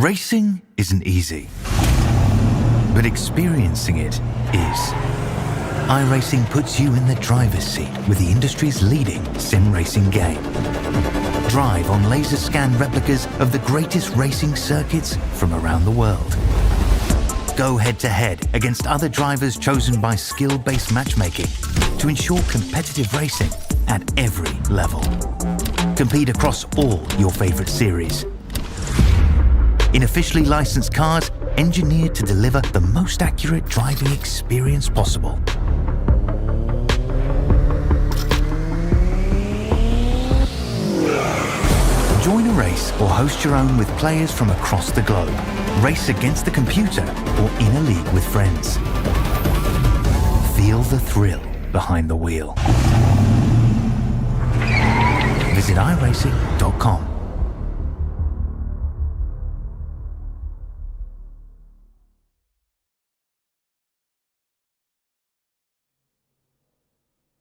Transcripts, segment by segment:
Racing isn't easy, but experiencing it is. iRacing puts you in the driver's seat with the industry's leading sim racing game. Drive on laser scan replicas of the greatest racing circuits from around the world. Go head to head against other drivers chosen by skill-based matchmaking to ensure competitive racing at every level. Compete across all your favorite series. In officially licensed cars, engineered to deliver the most accurate driving experience possible. Join a race or host your own with players from across the globe. Race against the computer or in a league with friends. Feel the thrill behind the wheel. Visit iRacing.com.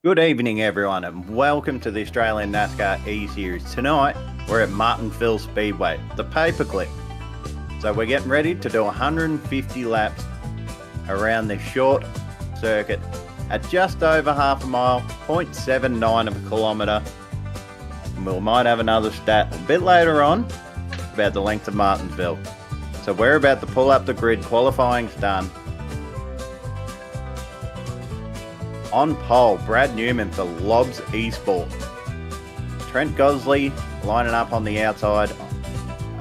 Good evening everyone and welcome to the Australian NASCAR eSeries. Tonight we're at Martinsville Speedway, the Paperclip. So we're getting ready to do 150 laps around this short circuit at just over half a mile, 0.79 of a kilometre. And we might have another stat a bit later on about the length of Martinsville. So we're about to pull up the grid, qualifying's done. On pole, Brad Newman for Lobs Esport. Trent Gosley lining up on the outside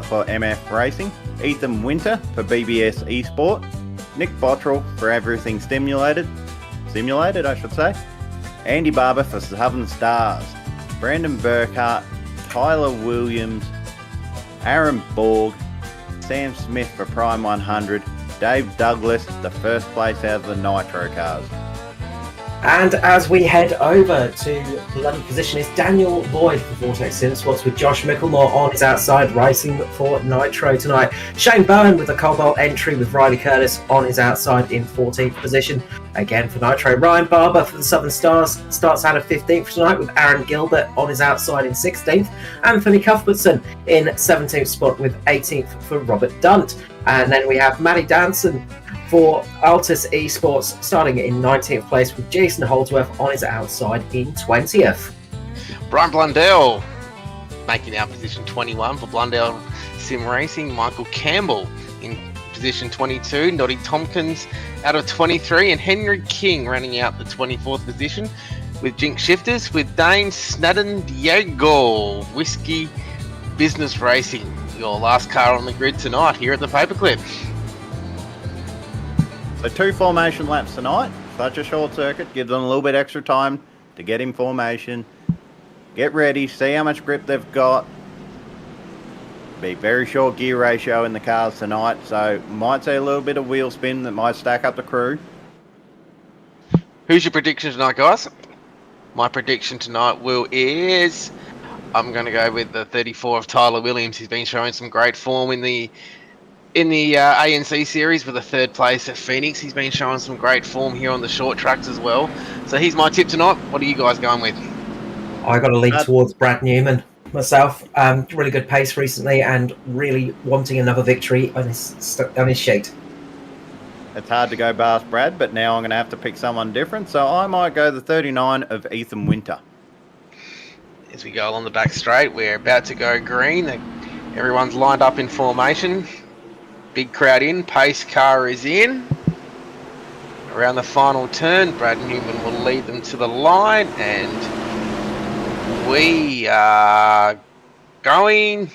for MF Racing. Ethan Winter for BBS Esport. Nick Bottrell for Everything Simulated I should say. Andy Barber for Southern Stars. Brandon Burkhart, Tyler Williams, Aaron Borg, Sam Smith for Prime 100. Dave Douglas, the first place out of the Nitro cars. And as we head over to the 11th position is Daniel Boyd for Vortex Sports with Josh Micklemore on his outside racing for Nitro tonight. Shane Byrne with the Cobalt entry with Riley Curtis on his outside in 14th position. Again for Nitro, Ryan Barber for the Southern Stars starts out at 15th tonight with Aaron Gilbert on his outside in 16th. Anthony Cuthbertson in 17th spot with 18th for Robert Dunt. And then we have Matty Danson for Altus Esports starting in 19th place with Jason Holdsworth on his outside in 20th. Brian Blundell making our position 21 for Blundell Sim Racing. Michael Campbell in position 22. Noddy Tompkins out of 23. And Henry King running out the 24th position with Jinx Shifters with Dane Snadden Diego. Whiskey Business Racing, your last car on the grid tonight here at the Paperclip. So 2 formation laps tonight. Such a short circuit. Gives them a little bit extra time to get in formation. Get ready. See how much grip they've got. Be very short gear ratio in the cars tonight. So might see a little bit of wheel spin that might stack up the crew. Who's your prediction tonight, guys? My prediction tonight, Will, is I'm going to go with the 34 of Tyler Williams. He's been showing some great form in the ANC series with a 3rd place at Phoenix. He's been showing some great form here on the short tracks as well. So he's my tip tonight. What are you guys going with? I got to lean towards Brad Newman myself. Really good pace recently and really wanting another victory on his sheet. It's hard to go past Brad, but now I'm going to have to pick someone different. So I might go the 39 of Ethan Winter. As we go along the back straight, we're about to go green. Everyone's lined up in formation. Big crowd in, pace car is in. Around the final turn, Brad Newman will lead them to the line, and we are going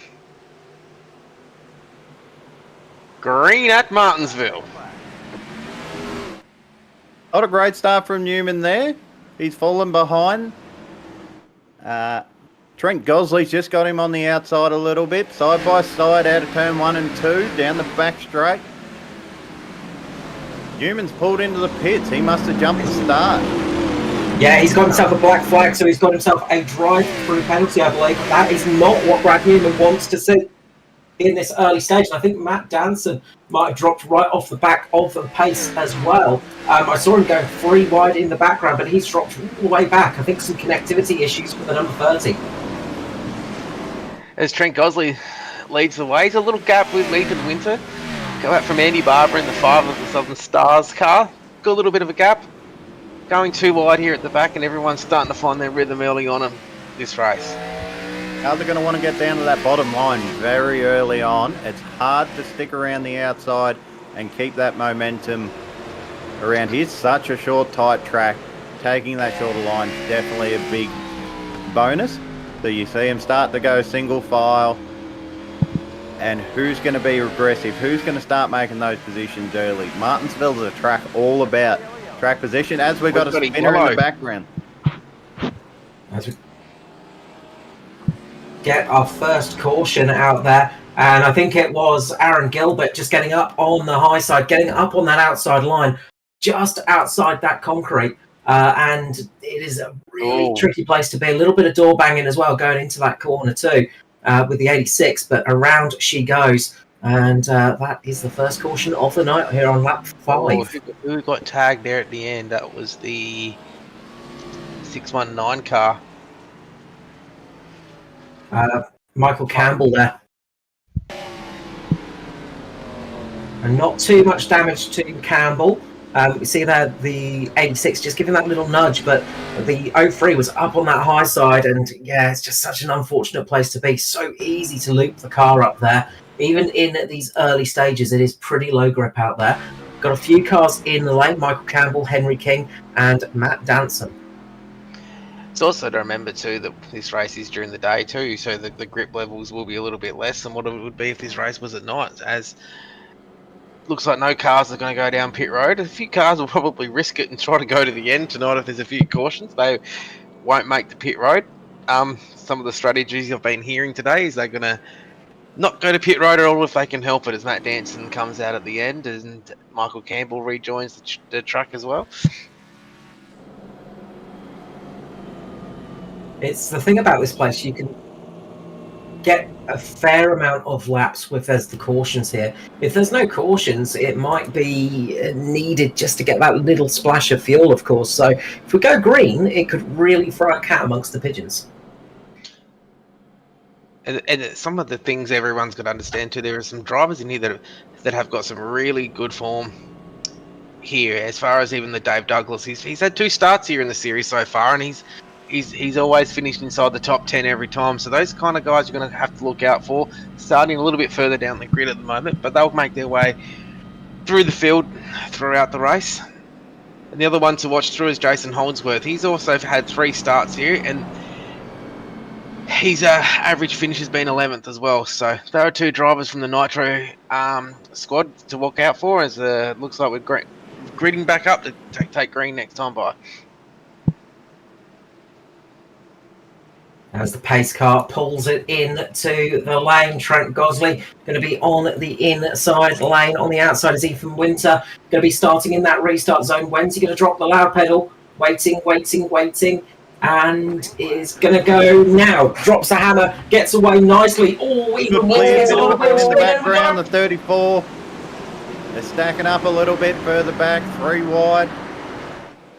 green at Martinsville. Not a great start from Newman there. He's fallen behind. Trent Gosley's just got him on the outside a little bit. Side by side out of turn 1 and 2. Down the back straight. Newman's pulled into the pits. He must have jumped the start. Yeah, he's got himself a black flag, so he's got himself a drive-through penalty, I believe. That is not what Brad Newman wants to see in this early stage. And I think Matt Danson might have dropped right off the back of the pace as well. I saw him going 3 wide in the background, but he's dropped all the way back. I think some connectivity issues with the number 30. As Trent Gosley leads the way, there's a little gap with Ethan Winter. Go out from Andy Barber in the 5 of the Southern Stars car. Got a little bit of a gap. Going too wide here at the back, and everyone's starting to find their rhythm early on in this race. Cars are going to want to get down to that bottom line very early on. It's hard to stick around the outside and keep that momentum around here. Such a short, tight track. Taking that shorter line is definitely a big bonus. So you see him start to go single file. And who's going to be aggressive? Who's going to start making those positions early? Martinsville is a track all about track position, as we've got a spinner in the background. As we get our first caution out there, and I think it was Aaron Gilbert just getting up on the high side, getting up on that outside line, just outside that concrete. And it is a really tricky place to be. A little bit of door banging as well going into that corner too with the 86, but around she goes. And that is the first caution of the night here on lap 5. Who got tagged there at the end? That was the 619 car. Michael Campbell there. And not too much damage to Campbell. You see there the 86 just giving that little nudge, but the 03 was up on that high side, and yeah, it's just such an unfortunate place to be. So easy to loop the car up there. Even in these early stages, it is pretty low grip out there. Got a few cars in the lane, Michael Campbell, Henry King, and Matt Danson. It's also to remember too that this race is during the day too, so the grip levels will be a little bit less than what it would be if this race was at night, as looks like no cars are going to go down pit road. A few cars will probably risk it and try to go to the end tonight if there's a few cautions. They won't make the pit road. Some of the strategies I've been hearing today is they're going to not go to pit road at all if they can help it, as Matt Danson comes out at the end and Michael Campbell rejoins the truck as well. It's the thing about this place, you can get a fair amount of laps if there's the cautions here. If there's no cautions, it might be needed just to get that little splash of fuel, of course. So if we go green, it could really throw a cat amongst the pigeons. And some of the things everyone's got to understand too, there are some drivers in here that have got some really good form here. As far as even the Dave Douglas, he's had 2 starts here in the series so far, and he's always finished inside the top 10 every time. So those kind of guys you're going to have to look out for, starting a little bit further down the grid at the moment, but they'll make their way through the field throughout the race. And the other one to watch through is Jason Holdsworth. He's also had 3 starts here, and his average finish has been 11th as well. So there are 2 drivers from the Nitro squad to look out for, as looks like we're gridding back up to take green next time by. As the pace car pulls it into the lane, Trent Gosley going to be on the inside lane. On the outside is Ethan Winter, going to be starting in that restart zone. When's he going to drop the loud pedal? Waiting, and is going to go now. Drops the hammer, gets away nicely. Oh, Ethan Winter's in on the background, the 34. They're stacking up a little bit further back, 3 wide.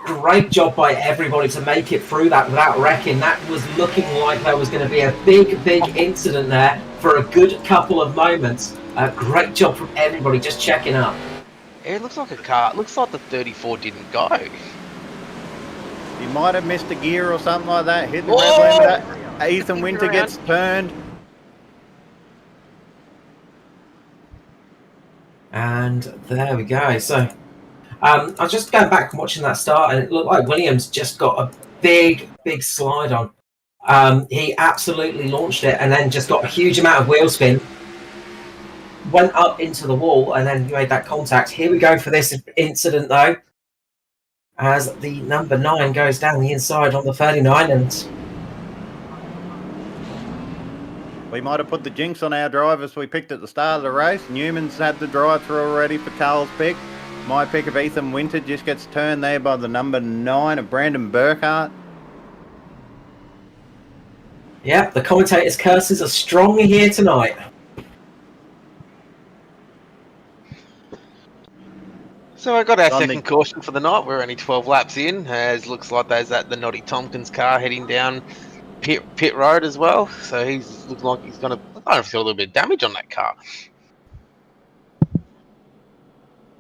Great job by everybody to make it through that without wrecking. That was looking like there was going to be a big incident there for a good couple of moments. Great job from everybody just checking up. It looks like a car. It looks like the 34 didn't go. He might have missed a gear or something like that. Hit the red limiter. Ethan Winter gets turned. And there we go. So I was just going back and watching that start, and it looked like Williams just got a big slide on. He absolutely launched it and then just got a huge amount of wheel spin. Went up into the wall and then made that contact. Here we go for this incident, though, as the number 9 goes down the inside on the 39. And we might have put the jinx on our drivers we picked at the start of the race. Newman's had the drive-through already for Carl's pick. My pick of Ethan Winter just gets turned there by the number 9 of Brandon Burkhart. Yep, the commentators' curses are strong here tonight. So I got our second caution for the night. We're only 12 laps in, as looks like there's the Noddy Tompkins car heading down pit road as well. So he's looking like he's going to, I don't know if he's got a little bit of damage on that car.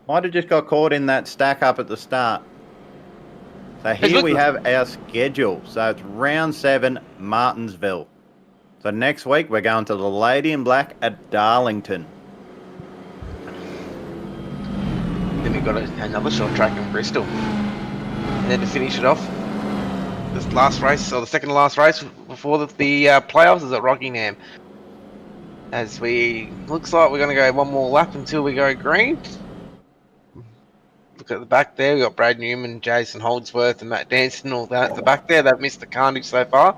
Might have just got caught in that stack up at the start. So here we have our schedule. So it's round 7, Martinsville. So next week we're going to the Lady in Black at Darlington. Then we've got another short track in Bristol. And then to finish it off, this last race, or the second to last race before the playoffs, is at Rockingham. As looks like we're going to go one more lap until we go green. Look at the back there, we've got Brad Newman, Jason Holdsworth and Matt Danson, all that at the back there. They've missed the carnage so far.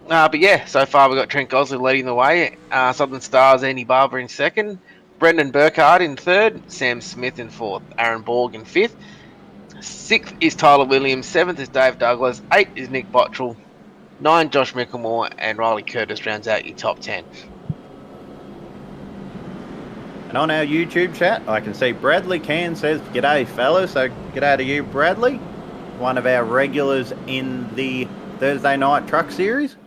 But yeah, so far we've got Trent Gosley leading the way. Southern Stars, Andy Barber in second. Brendan Burkhart in third. Sam Smith in fourth. Aaron Borg in fifth. Sixth is Tyler Williams. Seventh is Dave Douglas. 8 is Nick Bottrell. 9, Josh Micklemore. And Riley Curtis rounds out your top 10. And on our YouTube chat, I can see Bradley Can says, "G'day, fellas." So g'day to you, Bradley. One of our regulars in the Thursday Night Truck Series.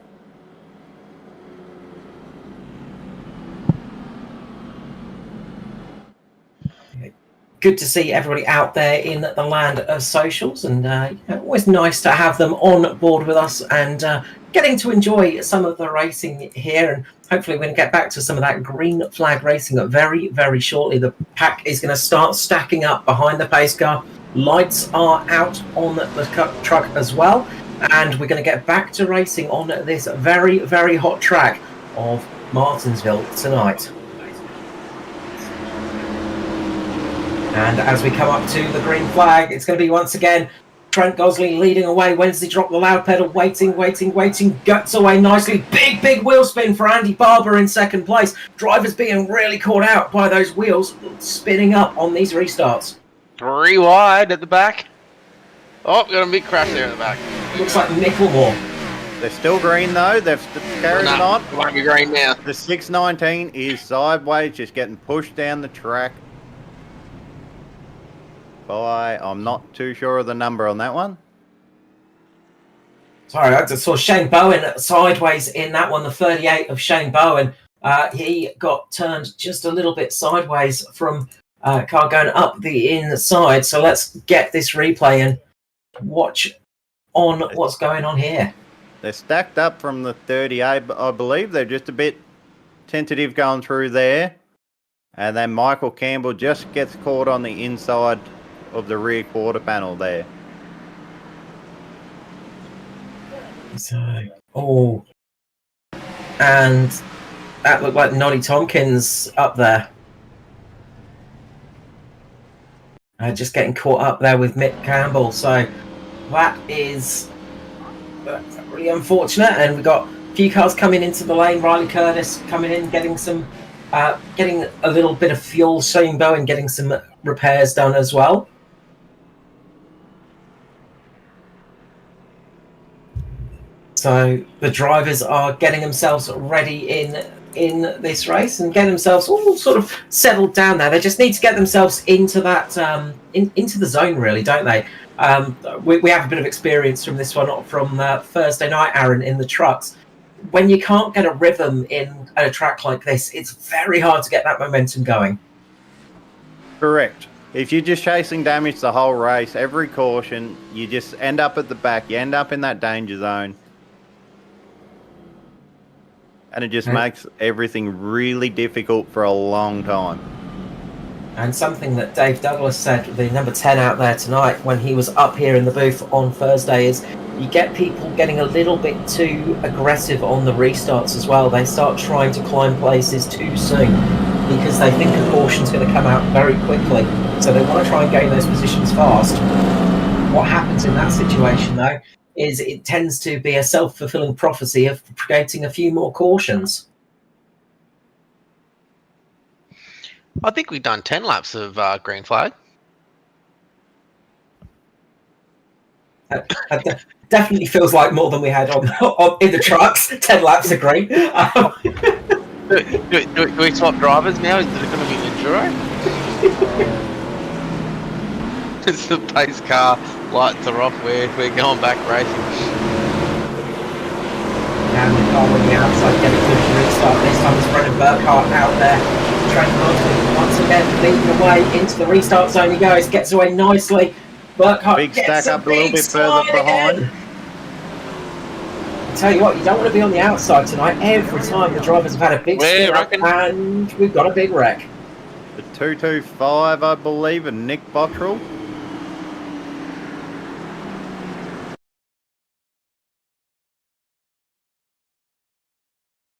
Good to see everybody out there in the land of socials, and always nice to have them on board with us and getting to enjoy some of the racing here. And hopefully we're going to get back to some of that green flag racing very shortly. The pack is going to start stacking up behind the pace car. Lights are out on the truck as well, and we're going to get back to racing on this very hot track of Martinsville tonight. And as we come up to the green flag, it's going to be once again Trent Gosley leading away. Wednesday drop the loud pedal, waiting, guts away nicely. Big wheel spin for Andy Barber in second place. Drivers being really caught out by those wheels spinning up on these restarts. 3 wide at the back. Oh, we got a big crash there in the back. Looks like Micklemore They're still green though. They've carried it on. It won't be green now. The 619 is sideways, just getting pushed down the track by, I'm not too sure of the number on that one. Sorry, I just saw Shane Bowen sideways in that one, the 38 of Shane Bowen. He got turned just a little bit sideways from car going up the inside. So let's get this replay and watch on what's going on here. They're stacked up from the 38, but I believe they're just a bit tentative going through there. And then Michael Campbell just gets caught on the inside of the rear quarter panel there. So, and that looked like Noddy Tompkins up there. Just getting caught up there with Mick Campbell. So that is really unfortunate. And we've got a few cars coming into the lane. Riley Curtis coming in, getting a little bit of fuel. Shane Bowen getting some repairs done as well. So the drivers are getting themselves ready in this race and getting themselves all sort of settled down there. They just need to get themselves into that into the zone, really, don't they? We have a bit of experience from this one from Thursday night, Aaron, in the trucks. When you can't get a rhythm in at a track like this, it's very hard to get that momentum going. Correct. If you're just chasing damage the whole race, every caution, you just end up at the back. You end up in that danger zone. And it just makes everything really difficult for a long time. And something that Dave Douglas said, the number 10 out there tonight, when he was up here in the booth on Thursday, is you get people getting a little bit too aggressive on the restarts as well. They start trying to climb places too soon because they think a caution's going to come out very quickly. So they want to try and gain those positions fast. What happens in that situation, though, is it tends to be a self-fulfilling prophecy of creating a few more cautions. I think we've done 10 laps of green flag. That definitely feels like more than we had on in the trucks. 10 laps of green. Do we swap drivers now? Is it going to be Enduro? It's the pace car. Lights are off. We're going back racing. And the car on the outside getting a good restart. This time it's Brendan Burkhart out there. Trent Martin once again leading the way into the restart zone. He goes, gets away nicely. Burkhart big gets stack up a little bit further behind. I tell you what, you don't want to be on the outside tonight. Every time the drivers have had a big spin up, and we've got a big wreck. The 225, I believe, and Nick Bottrell.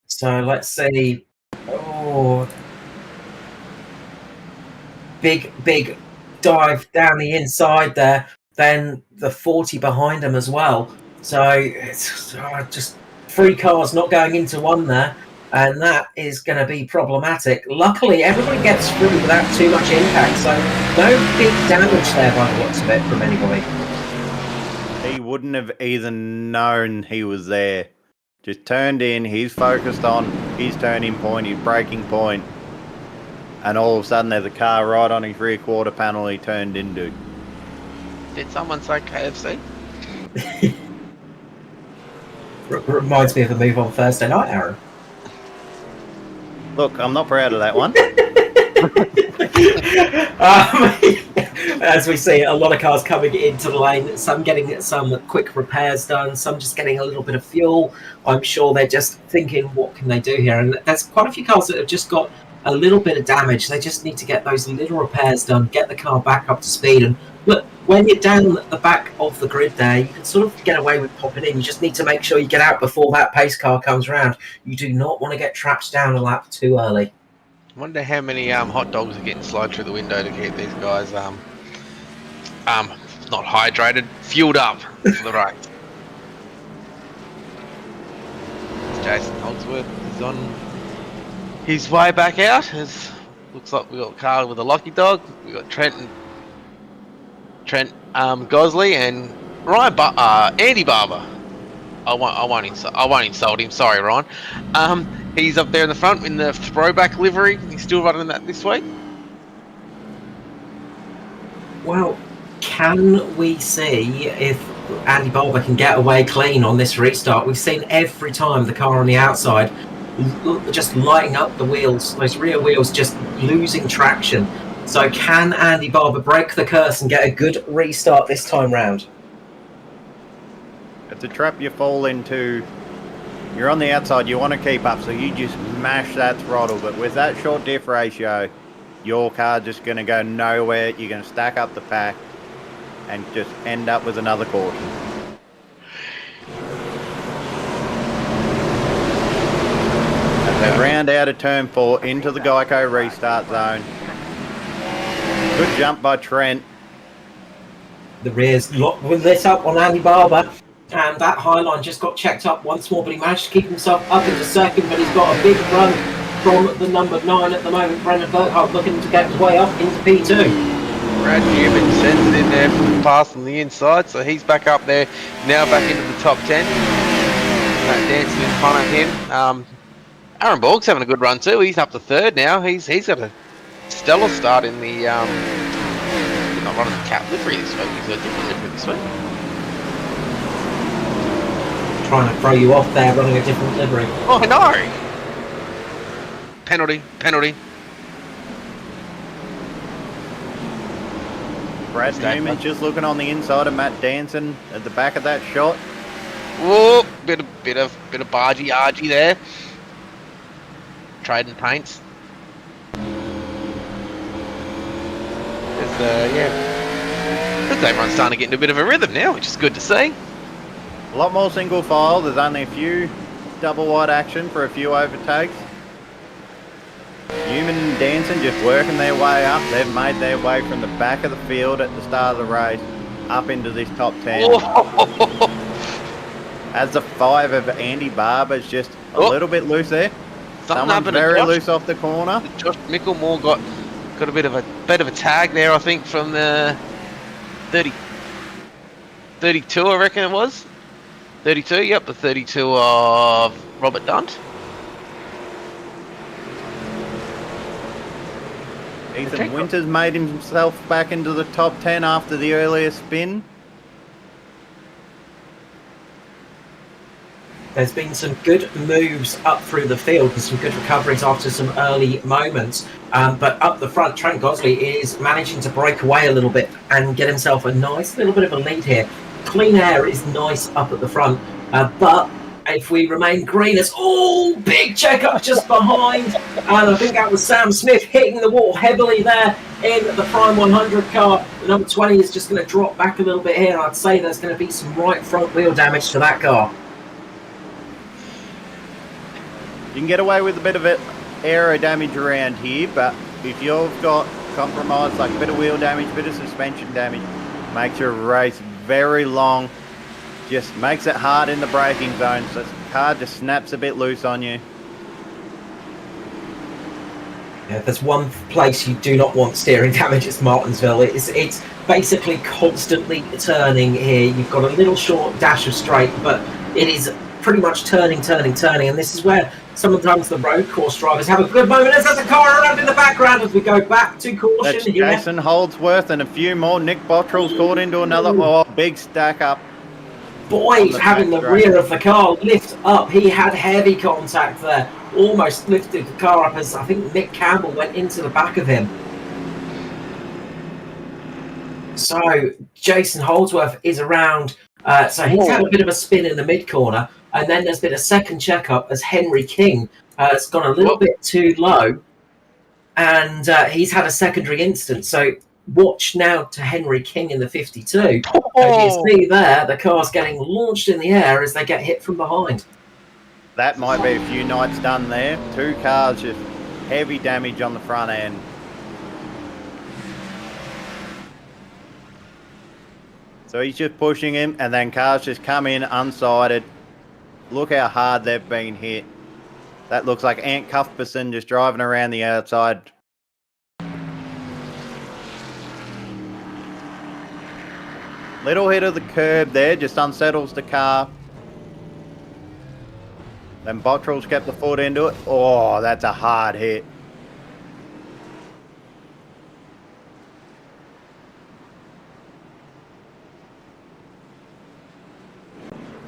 So let's see. Oh, big dive down the inside there. Then the 40 behind him as well. So it's just 3 cars not going into one there, and that is going to be problematic. Luckily, everybody gets through without too much impact, so no big damage there by the looks of it from anybody. He wouldn't have even known he was there. Just turned in, he's focused on his turning point, his braking point, and all of a sudden there's a car right on his rear quarter panel he turned into. Did someone say KFC? Reminds me of the move on Thursday night, Aaron. Look, I'm not proud of that one. As we see, a lot of cars coming into the lane, some getting some quick repairs done, some just getting a little bit of fuel. I'm sure they're just thinking, what can they do here? And there's quite a few cars that have just got a little bit of damage. They just need to get those little repairs done, get the car back up to speed. And look, when you're down at the back of the grid there, you can sort of get away with popping in. You just need to make sure you get out before that pace car comes around. You do not want to get trapped down a lap too early. I wonder how many hot dogs are getting slid through the window to keep these guys not hydrated, fueled up for the race. Jason Holdsworth is on his way back out. Looks like we got Carl with a lucky dog. We got Trent Gosley and Andy Barber I won't insult him. Sorry, Ron. He's up there in the front in the throwback livery. He's still running that this week. Well, can we see if Andy Barber can get away clean on this restart? We've seen every time the car on the outside just lighting up the wheels, those rear wheels just losing traction. So can Andy Barber break the curse and get a good restart this time round? It's a trap you fall into. You're on the outside, you want to keep up, so you just mash that throttle. But with that short diff ratio, your car's just going to go nowhere. You're going to stack up the pack and just end up with another caution. As they round out of turn 4 into the Geico restart zone. Good jump by Trent. The rear's lit up on Andy Barber, and that high line just got checked up once more, but he managed to keep himself up into second, but he's got a big run from the number 9 at the moment. Brendan Burkhardt looking to get way up into P2. Brad Newman sends it in there from the pass on the inside, so he's back up there, now back into the top 10. Dancing in front of him. Aaron Borg's having a good run too. He's up to 3rd now. He's got a stellar start in the he's not running the cap livery this week. He's got a different livery this week. Trying to throw you off there, running a different livery. Oh no! Penalty. Brad Newman just looking on the inside of Matt Danson at the back of that shot. Whoa, bit of bargy-argy there. Trading paints. Looks like everyone's starting to get into a bit of a rhythm now, which is good to see. A lot more single file. There's only a few double wide action for a few overtakes. Newman and Danson just working their way up. They've made their way from the back of the field at the start of the race up into this top 10. As the 5 of Andy Barber's just a little bit loose there. Someone's very loose off the corner. Josh Micklemore got a bit of a tag there, I think, from the 32, I reckon it was. 32, yep, the 32 of Robert Dunt. Ethan Winters made himself back into the top 10 after the earlier spin. There's been some good moves up through the field and some good recoveries after some early moments. But up the front, Trent Gosley is managing to break away a little bit and get himself a nice little bit of a lead here. Clean Air is nice up at the front, but if we remain green, it's big check-up just behind. And I think that was Sam Smith hitting the wall heavily there in the Prime 100 car. The number 20 is just going to drop back a little bit here. I'd say there's going to be some right front wheel damage to that car. You can get away with a bit of aero damage around here, but if you've got compromise, like a bit of wheel damage, a bit of suspension damage, makes your race very long, just makes it hard in the braking zone, so the car just snaps a bit loose on you. Yeah, there's one place you do not want steering damage, it's Martinsville. It's basically constantly turning here. You've got a little short dash of straight, but it is pretty much turning, and this is where sometimes the road course drivers have a good moment as there's a car around in the background as we go back to caution. That's Jason Holdsworth and a few more. Nick Bottrell's caught into another big stack up. Boyd having the rear of the car lift up. He had heavy contact there. Almost lifted the car up as I think Nick Campbell went into the back of him. So Jason Holdsworth is around. So he's had a bit of a spin in the mid-corner. And then there's been a second checkup as Henry King has gone a little bit too low. And he's had a secondary incident. So watch now to Henry King in the 52. As you see there, the car's getting launched in the air as they get hit from behind. That might be a few nights done there. 2 cars, just heavy damage on the front end. So he's just pushing him, and then cars just come in unsighted. Look how hard they've been hit. That looks like Ant Cuthbertson just driving around the outside. Little hit of the curb there, just unsettles the car. Then Bottrell's kept the foot into it. Oh, that's a hard hit.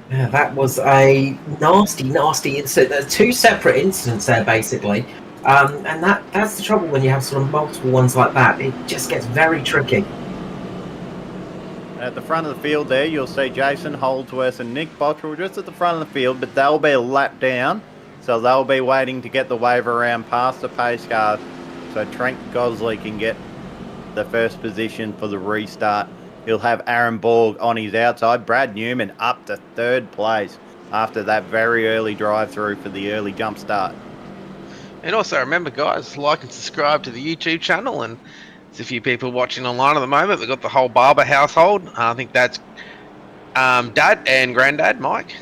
Yeah, that was a nasty incident. There are two separate incidents there, basically. And that's the trouble when you have sort of multiple ones like that. It just gets very tricky. At the front of the field there, you'll see Jason Holdsworth and Nick Bottrell just at the front of the field, but they'll be a lap down. So they'll be waiting to get the wave around past the pace car so Trent Gosley can get the first position for the restart. He'll have Aaron Borg on his outside. Brad Newman up to third place after that very early drive-through for the early jump start. And also remember, guys, like and subscribe to the YouTube channel. And there's a few people watching online at the moment. They've got the whole Barber household. I think that's Dad and Granddad, Mike.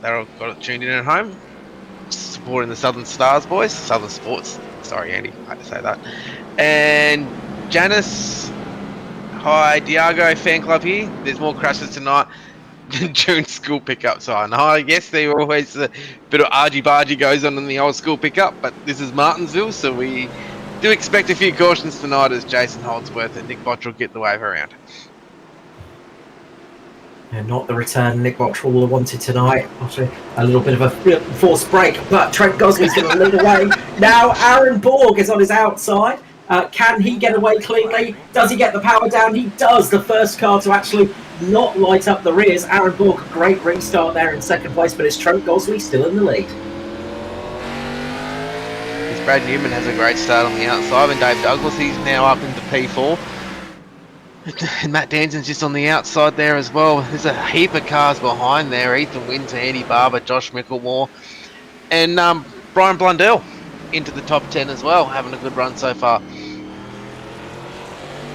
They're all got it tuned in at home, supporting the Southern Stars boys. Southern Sports. Sorry, Andy. I had to say that. And Janice... Hi, Diago fan club here. There's more crashes tonight than during school pickup. So I know, I guess there always a bit of argy-bargy goes on in the old school pickup, but this is Martinsville, so we do expect a few cautions tonight as Jason Holdsworth and Nick Bottrell get the wave around. And not the return Nick Bottrell wanted tonight after a little bit of a forced break, but Trent Gosley's going to lead away. Now Aaron Borg is on his outside. Can he get away cleanly? Does he get the power down? He does. The first car to actually not light up the rears. Aaron Borg, great restart there in second place, but it's Trent Gosley still in the lead. Brad Newman has a great start on the outside, and Dave Douglas, he's now up into P4. And Matt Danton's just on the outside there as well. There's a heap of cars behind there. Ethan Winter, Andy Barber, Josh Mickelmore, and Brian Blundell into the top 10 as well, having a good run so far.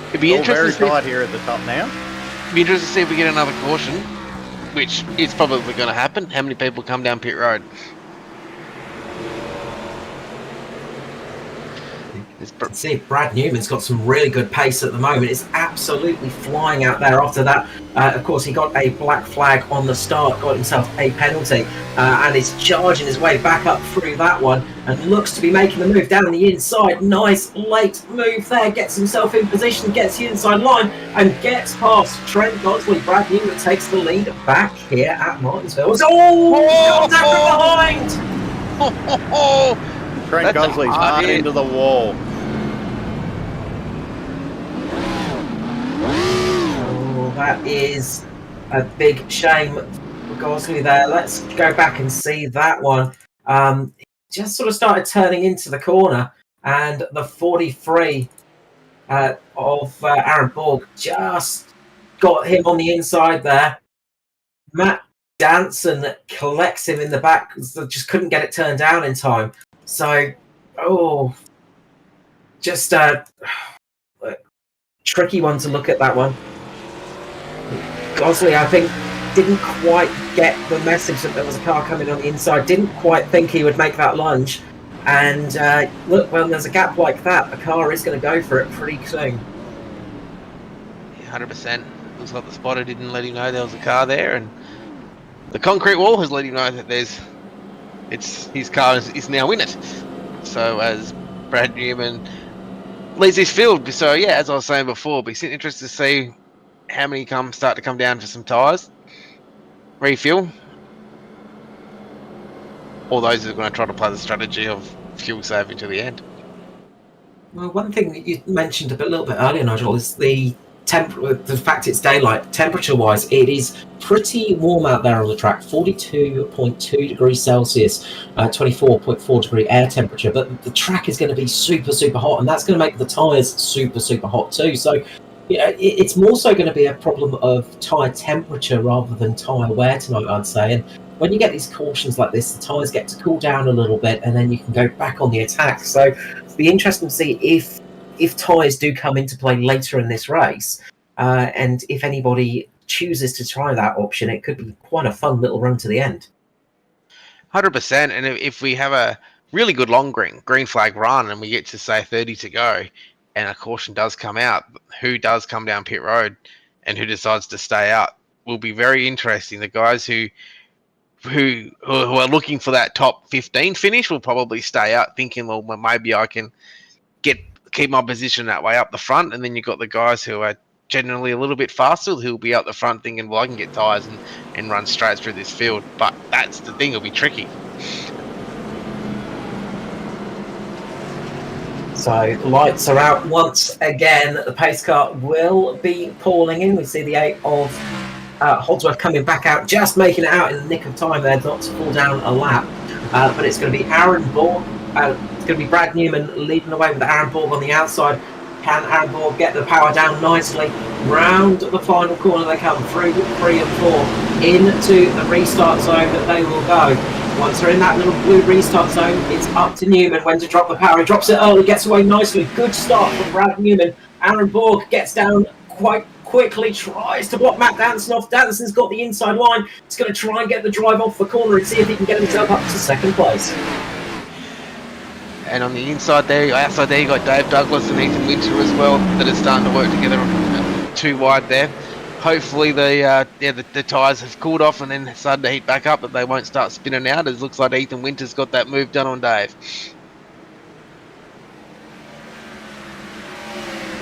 It'd be interesting. Very tight here at the top now. It'd be interesting to see if we get another caution, which is probably going to happen. How many people come down pit road? See, Brad Newman's got some really good pace at the moment. It's absolutely flying out there after that. Of course, he got a black flag on the start, got himself a penalty, and is charging his way back up through that one and looks to be making the move down the inside. Nice late move there, gets himself in position, gets the inside line and gets past Trent Gosley. Brad Newman takes the lead back here at Martinsville. Oh, comes out from behind! Trent Gosley's hard into the wall. Oh, that is a big shame for Gosley there. Let's go back and see that one. Just sort of started turning into the corner, and the 43 of Aaron Borg just got him on the inside there. Matt Danson collects him in the back, just couldn't get it turned down in time. So, just a tricky one to look at, that one. Gosley, I think, didn't quite get the message that there was a car coming on the inside, didn't quite think he would make that lunge. And look, when there's a gap like that, the car is going to go for it pretty soon. Yeah, 100%. Looks like the spotter didn't let him know there was a car there, and the concrete wall has let him know that his car is now in it. So as Brad Newman leads his field, so yeah, as I was saying before, it'll be interested to see how many start to come down for some tyres, refuel, or those who are going to try to play the strategy of fuel saving to the end. Well, one thing that you mentioned a little bit earlier, Nigel, is the fact it's daylight. Temperature-wise, it is pretty warm out there on the track. 42.2 degrees Celsius, 24.4 degree air temperature. But the track is going to be super, super hot, and that's going to make the tyres super, super hot too. So, yeah, it's more so going to be a problem of tyre temperature rather than tyre wear tonight, I'd say. And when you get these cautions like this, the tyres get to cool down a little bit, and then you can go back on the attack. So it'll be interesting to see if tyres do come into play later in this race, and if anybody chooses to try that option, it could be quite a fun little run to the end. 100%. And if we have a really good long green flag run and we get to, say, 30 to go, and a caution does come out, who does come down pit road and who decides to stay out will be very interesting. The guys who who are looking for that top 15 finish will probably stay out, thinking, well, maybe I can keep my position that way up the front. And then you've got the guys who are generally a little bit faster who'll be up the front thinking, well, I can get tyres and run straight through this field. But that's the thing, it'll be tricky. So lights are out once again. The pace car will be pulling in. We see the 8 of Hodsworth coming back out, just making it out in the nick of time there, not to fall down a lap. But it's going to be Aaron Borg. It's going to be Brad Newman leading the way with Aaron Borg on the outside. Can Aaron Borg get the power down nicely? Round the final corner they come, through 3 and 4 into the restart zone that they will go. Once they're in that little blue restart zone, it's up to Newman when to drop the power. He drops it early, gets away nicely. Good start from Brad Newman. Aaron Borg gets down quite quickly, tries to block Matt Danson off. Danson's got the inside line. He's going to try and get the drive off the corner and see if he can get himself up to second place. And on the outside there, you got Dave Douglas and Ethan Winter as well that are starting to work together too wide there. Hopefully the tyres have cooled off and then started to heat back up, but they won't start spinning out. It looks like Ethan Winter's got that move done on Dave.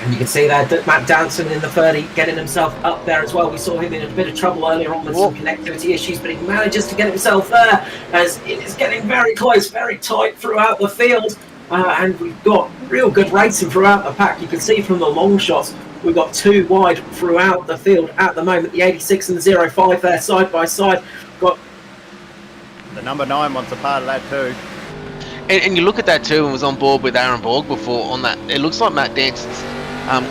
And you can see there that Matt Danson in the 30 getting himself up there as well. We saw him in a bit of trouble earlier on with some connectivity issues, but he manages to get himself there as it is getting very close, very tight throughout the field. And we've got real good racing throughout the pack. You can see from the long shots, we've got 2 wide throughout the field at the moment. The 86 and the 05 there side by side. Got the number 9 wants a part of that too. And you look at that too, and was on board with Aaron Borg before on that. It looks like Matt Danson's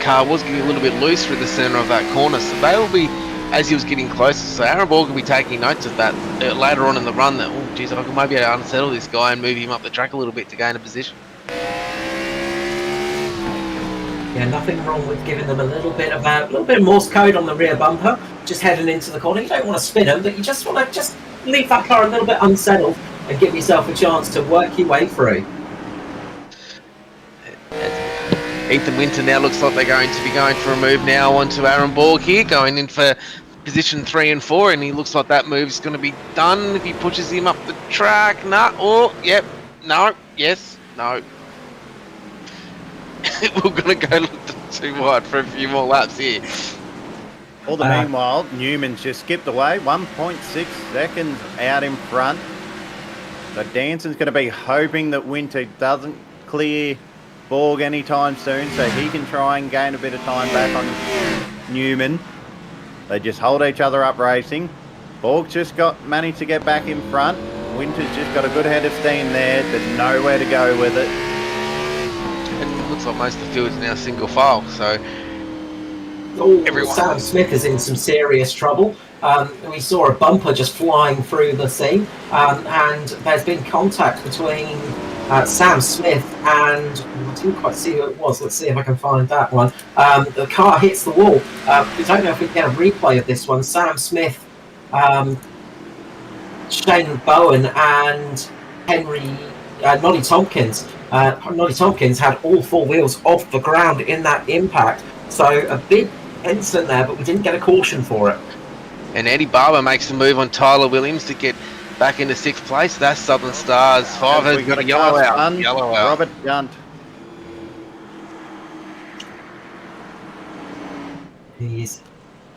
car was getting a little bit loose through the centre of that corner, so they will be, as he was getting closer, so Aaron Borg will be taking notes of that later on in the run, that, oh geez, I can maybe unsettle this guy and move him up the track a little bit to gain a position. Yeah, nothing wrong with giving them a little bit of Morse code on the rear bumper, just heading into the corner. You don't want to spin them, but you just want to leave that car a little bit unsettled and give yourself a chance to work your way through. Ethan Winter now looks like they're going to be going for a move now onto Aaron Borg here, going in for position 3 and 4, and he looks like that move's going to be done if he pushes him up the track. Yep, no, yes, no. We're going to go too wide for a few more laps here. All the meanwhile, Newman's just skipped away, 1.6 seconds out in front. So Danson's going to be hoping that Winter doesn't clear Borg anytime soon, so he can try and gain a bit of time back on Newman. They just hold each other up racing. Borg's just managed to get back in front. Winter's just got a good head of steam there, but nowhere to go with it. And it looks like most of the field is now single file, so Sam Smith is in some serious trouble. We saw a bumper just flying through the scene, and there's been contact between Sam Smith and I didn't quite see who it was. Let's see if I can find that one. The car hits the wall. We don't know if we can get a replay of this one. Sam Smith, Shane Bowen, and Noddy Tompkins. Noddy Tompkins had all 4 wheels off the ground in that impact. So a big incident there, but we didn't get a caution for it. And Eddie Barber makes a move on Tyler Williams to get back into 6th place. That's Southern Stars. 5 has got a yellow out. Yellow out. Robert Gunt. He's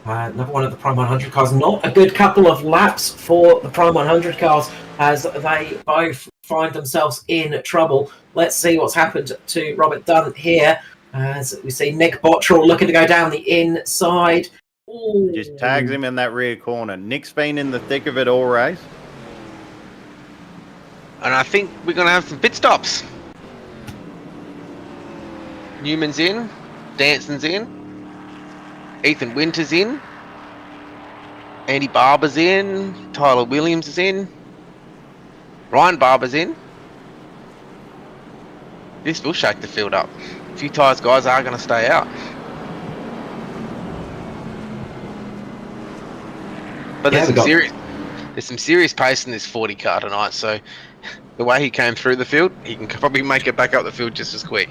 another one of the Prime 100 cars. Not a good couple of laps for the Prime 100 cars as they both find themselves in trouble. Let's see what's happened to Robert Dunn here. As we see Nick Bottrell looking to go down the inside. Ooh. Just tags him in that rear corner. Nick's been in the thick of it all race. And I think we're going to have some pit stops. Newman's in. Danson's in. Ethan Winter's in. Andy Barber's in. Tyler Williams is in. Ryan Barber's in. This will shake the field up. A few tyres guys are going to stay out. But there's some serious pace in this 40 car tonight, so the way he came through the field, he can probably make it back up the field just as quick.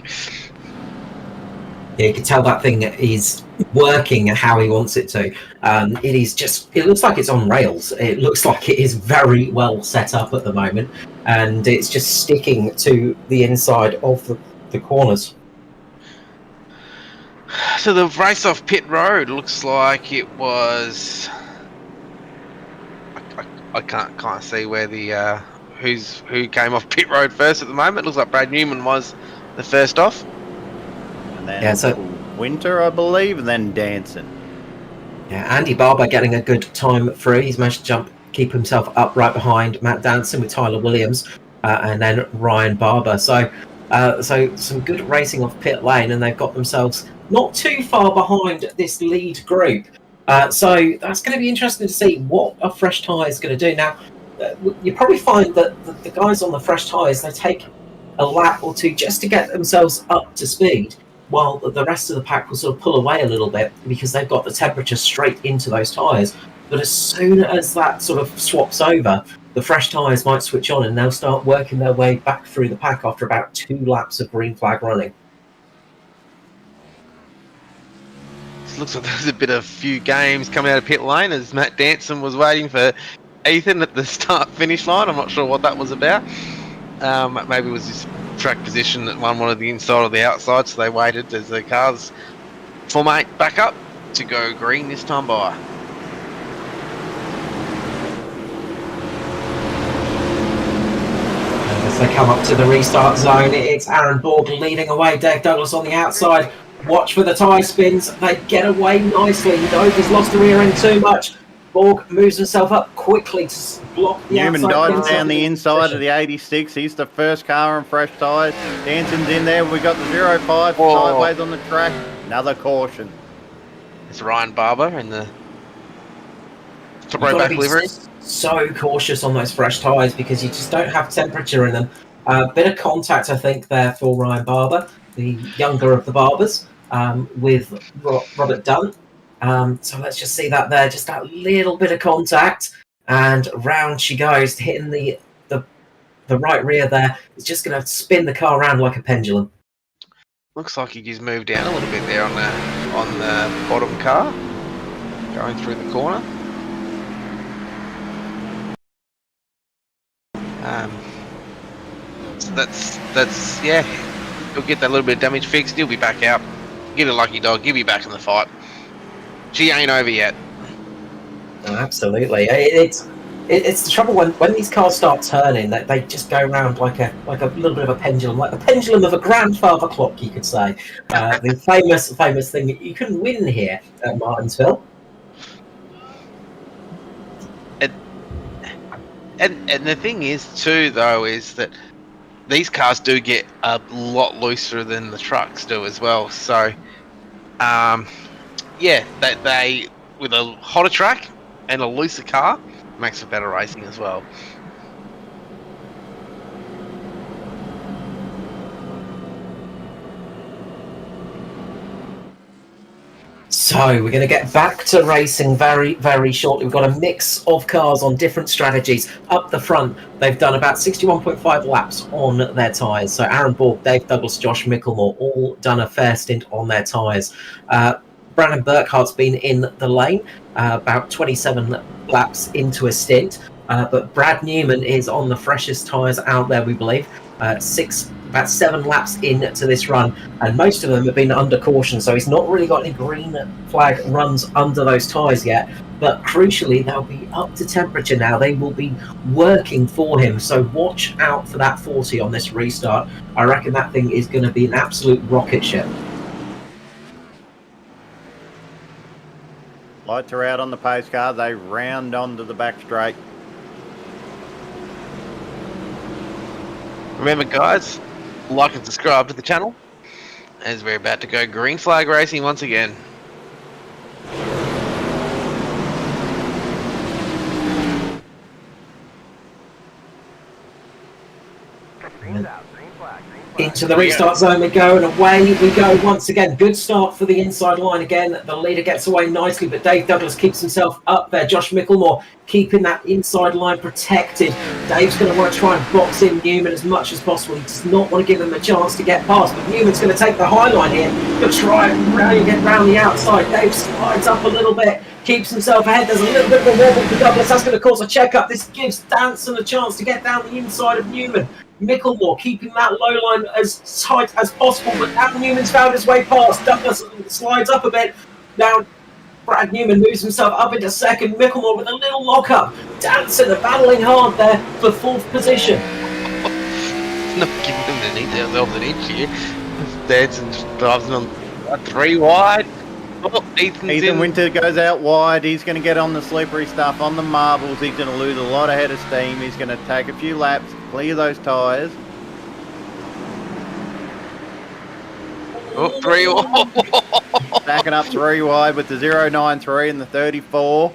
Yeah, you can tell that thing is working how he wants it to. It is just, it looks like it's on rails. It looks like it is very well set up at the moment, and it's just sticking to the inside of the corners. So the race off pit road looks like it was. I can't see where the who came off pit road first at the moment. Looks like Brad Newman was the first off. And then Yeah, so Winter, I believe, and then Danson. yeah, Andy Barber getting a good time through. He's managed to keep himself up right behind Matt Danson with Tyler Williams, and then Ryan Barber. So some good racing off pit lane, and they've got themselves not too far behind this lead group. So that's going to be interesting to see what a fresh tyre is going to do. Now, you probably find that the guys on the fresh tyres, they take a lap or two just to get themselves up to speed, while the rest of the pack will sort of pull away a little bit because they've got the temperature straight into those tyres. But as soon as that sort of swaps over, the fresh tyres might switch on and they'll start working their way back through the pack after about 2 laps of green flag running. It looks like there's a bit of few games coming out of pit lane as Matt Danson was waiting for Ethan at the start-finish line. I'm not sure what that was about. Maybe it was his track position that one wanted the inside or the outside, so they waited as the cars formate back up to go green this time by. As they come up to the restart zone, it's Aaron Borg leading away, Dave Douglas on the outside. Watch for the tyre spins. They get away nicely. Dover's lost the rear end too much. Borg moves himself up quickly to block the Newman outside. dives down the inside of the 86. He's the first car on fresh tyres. Danson's in there. We got the 05 sideways on the track. Another caution. It's Ryan Barber in the You've got to throwback be livery. so cautious on those fresh tyres because you just don't have temperature in them. A bit of contact, I think, there for Ryan Barber, the younger of the Barbers, with Robert Dunn. So let's just see that there, just that little bit of contact, and round she goes, hitting the right rear there. It's just going to spin the car around like a pendulum. Looks like he just moved down a little bit there on the bottom car, going through the corner. So that's yeah. He'll get that little bit of damage fixed. He'll be back out. Get a lucky dog. He'll be back in the fight. She ain't over yet. Absolutely, it's the trouble when these cars start turning. They just go around like a little bit of a pendulum, like the pendulum of a grandfather clock, you could say. The famous thing. You can win here at Martinsville. And the thing is too, though, is that these cars do get a lot looser than the trucks do as well. So, yeah, they with a hotter track and a looser car makes for better racing as well. So we're going to get back to racing very, very shortly. We've got a mix of cars on different strategies. Up the front, they've done about 61.5 laps on their tyres. So Aaron Borg, Dave Douglas, Josh Micklemore, all done a fair stint on their tyres. Brandon Burkhart's been in the lane, about 27 laps into a stint. But Brad Newman is on the freshest tyres out there, we believe. About 7 laps into this run, and most of them have been under caution, so he's not really got any green flag runs under those tyres yet. But crucially, they'll be up to temperature now. They will be working for him, so watch out for that 40 on this restart. I reckon that thing is going to be an absolute rocket ship. Lights are out on the pace car. They round onto the back straight. Remember, guys, like and subscribe to the channel, as we're about to go green flag racing once again. In To the restart zone we go, and away we go once again. Good start for the inside line again. The leader gets away nicely, but Dave Douglas keeps himself up there. Josh Micklemore keeping that inside line protected. Dave's going to want to try and box in Newman as much as possible. He does not want to give him a chance to get past, but Newman's going to take the high line here. He'll try and get round the outside. Dave slides up a little bit, keeps himself ahead. There's a little bit of a wobble for Douglas. That's going to cause a check-up. This gives Danson a chance to get down the inside of Newman. Micklemore keeping that low line as tight as possible, but now Newman's found his way past. Douglas slides up a bit. Now Brad Newman moves himself up into second. Micklemore with a little lock-up. Danson are battling hard there for fourth position. Not giving them themselves an inch here. Danson drives them on 3 wide. Oh, Ethan Winter goes out wide. He's going to get on the slippery stuff, on the marbles. He's going to lose a lot of head of steam. He's going to take a few laps, clear those tyres. Oh, 3 wide. Backing up 3 wide with the 093 and the 34.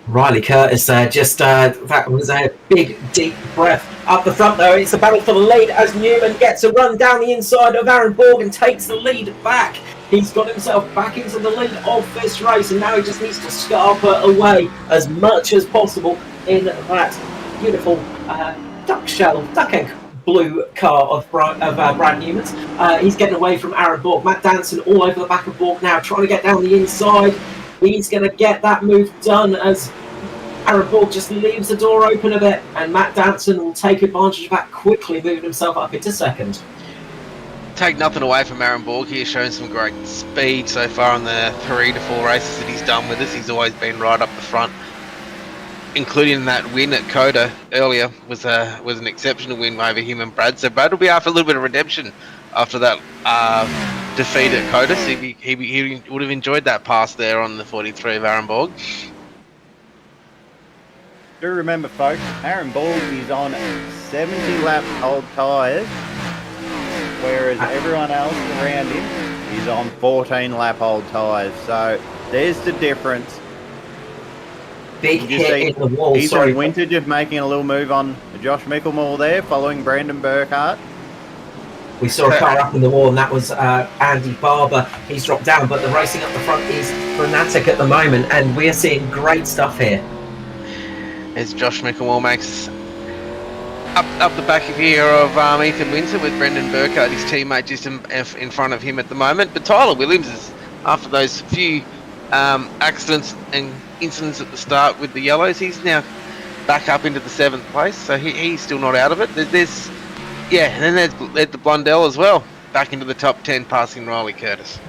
Riley Curtis there, that was a big, deep breath. Up the front though, it's a battle for the lead as Newman gets a run down the inside of Aaron Borg and takes the lead back. He's got himself back into the lead of this race, and now he just needs to scarper away as much as possible in that beautiful duck egg blue car of Brad Newman's. He's getting away from Aaron Borg. Matt Danson all over the back of Borg now, trying to get down the inside. He's going to get that move done as Aaron Borg just leaves the door open a bit, and Matt Danson will take advantage of that quickly, moving himself up into second. Take nothing away from Aaron Borg here, showing some great speed so far in the 3 to 4 races that he's done with us. He's always been right up the front, including that win at Coda earlier was an exceptional win over him and Brad. So Brad will be after a little bit of redemption after that defeat at Coda. So he would have enjoyed that pass there on the 43 of Aaron Borg. Do remember, folks, Aaron Borg is on 70 lap old tyres, whereas everyone else around him is on 14 lap old tyres. So there's the difference. Big hit in the wall. Ethan Winter just making a little move on Josh Micklemore there, following Brandon Burkhart. We saw a car up in the wall, and that was Andy Barber. He's dropped down, but the racing up the front is frenetic at the moment, and we're seeing great stuff here. As Josh Micklemore makes up the back of here of Ethan Winter with Brendan Burkhart, his teammate, just in front of him at the moment. But Tyler Williams is, after those few accidents and incidents at the start with the yellows, he's now back up into the 7th place, so he's still not out of it. And then there's the Blundell as well, back into the top 10, passing Riley Curtis.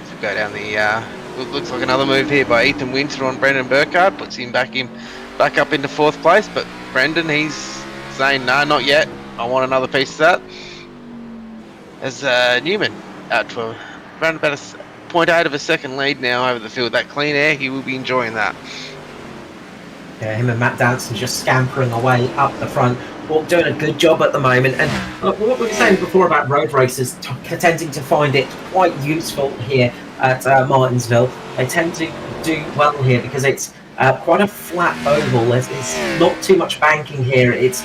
So go down the looks like another move here by Ethan Winter on Brendan Burkhart, puts him back up into 4th place. But Brendan, he's saying no, not yet. I want another piece of that. As Newman out to around about a 0.8 of a second lead now over the field. That clean air, he will be enjoying that. Yeah, him and Matt Danson just scampering away up the front. Well, doing a good job at the moment. And what we were saying before about road racers tending to find it quite useful here at Martinsville. They tend to do well here because it's quite a flat oval. There's not too much banking here. It's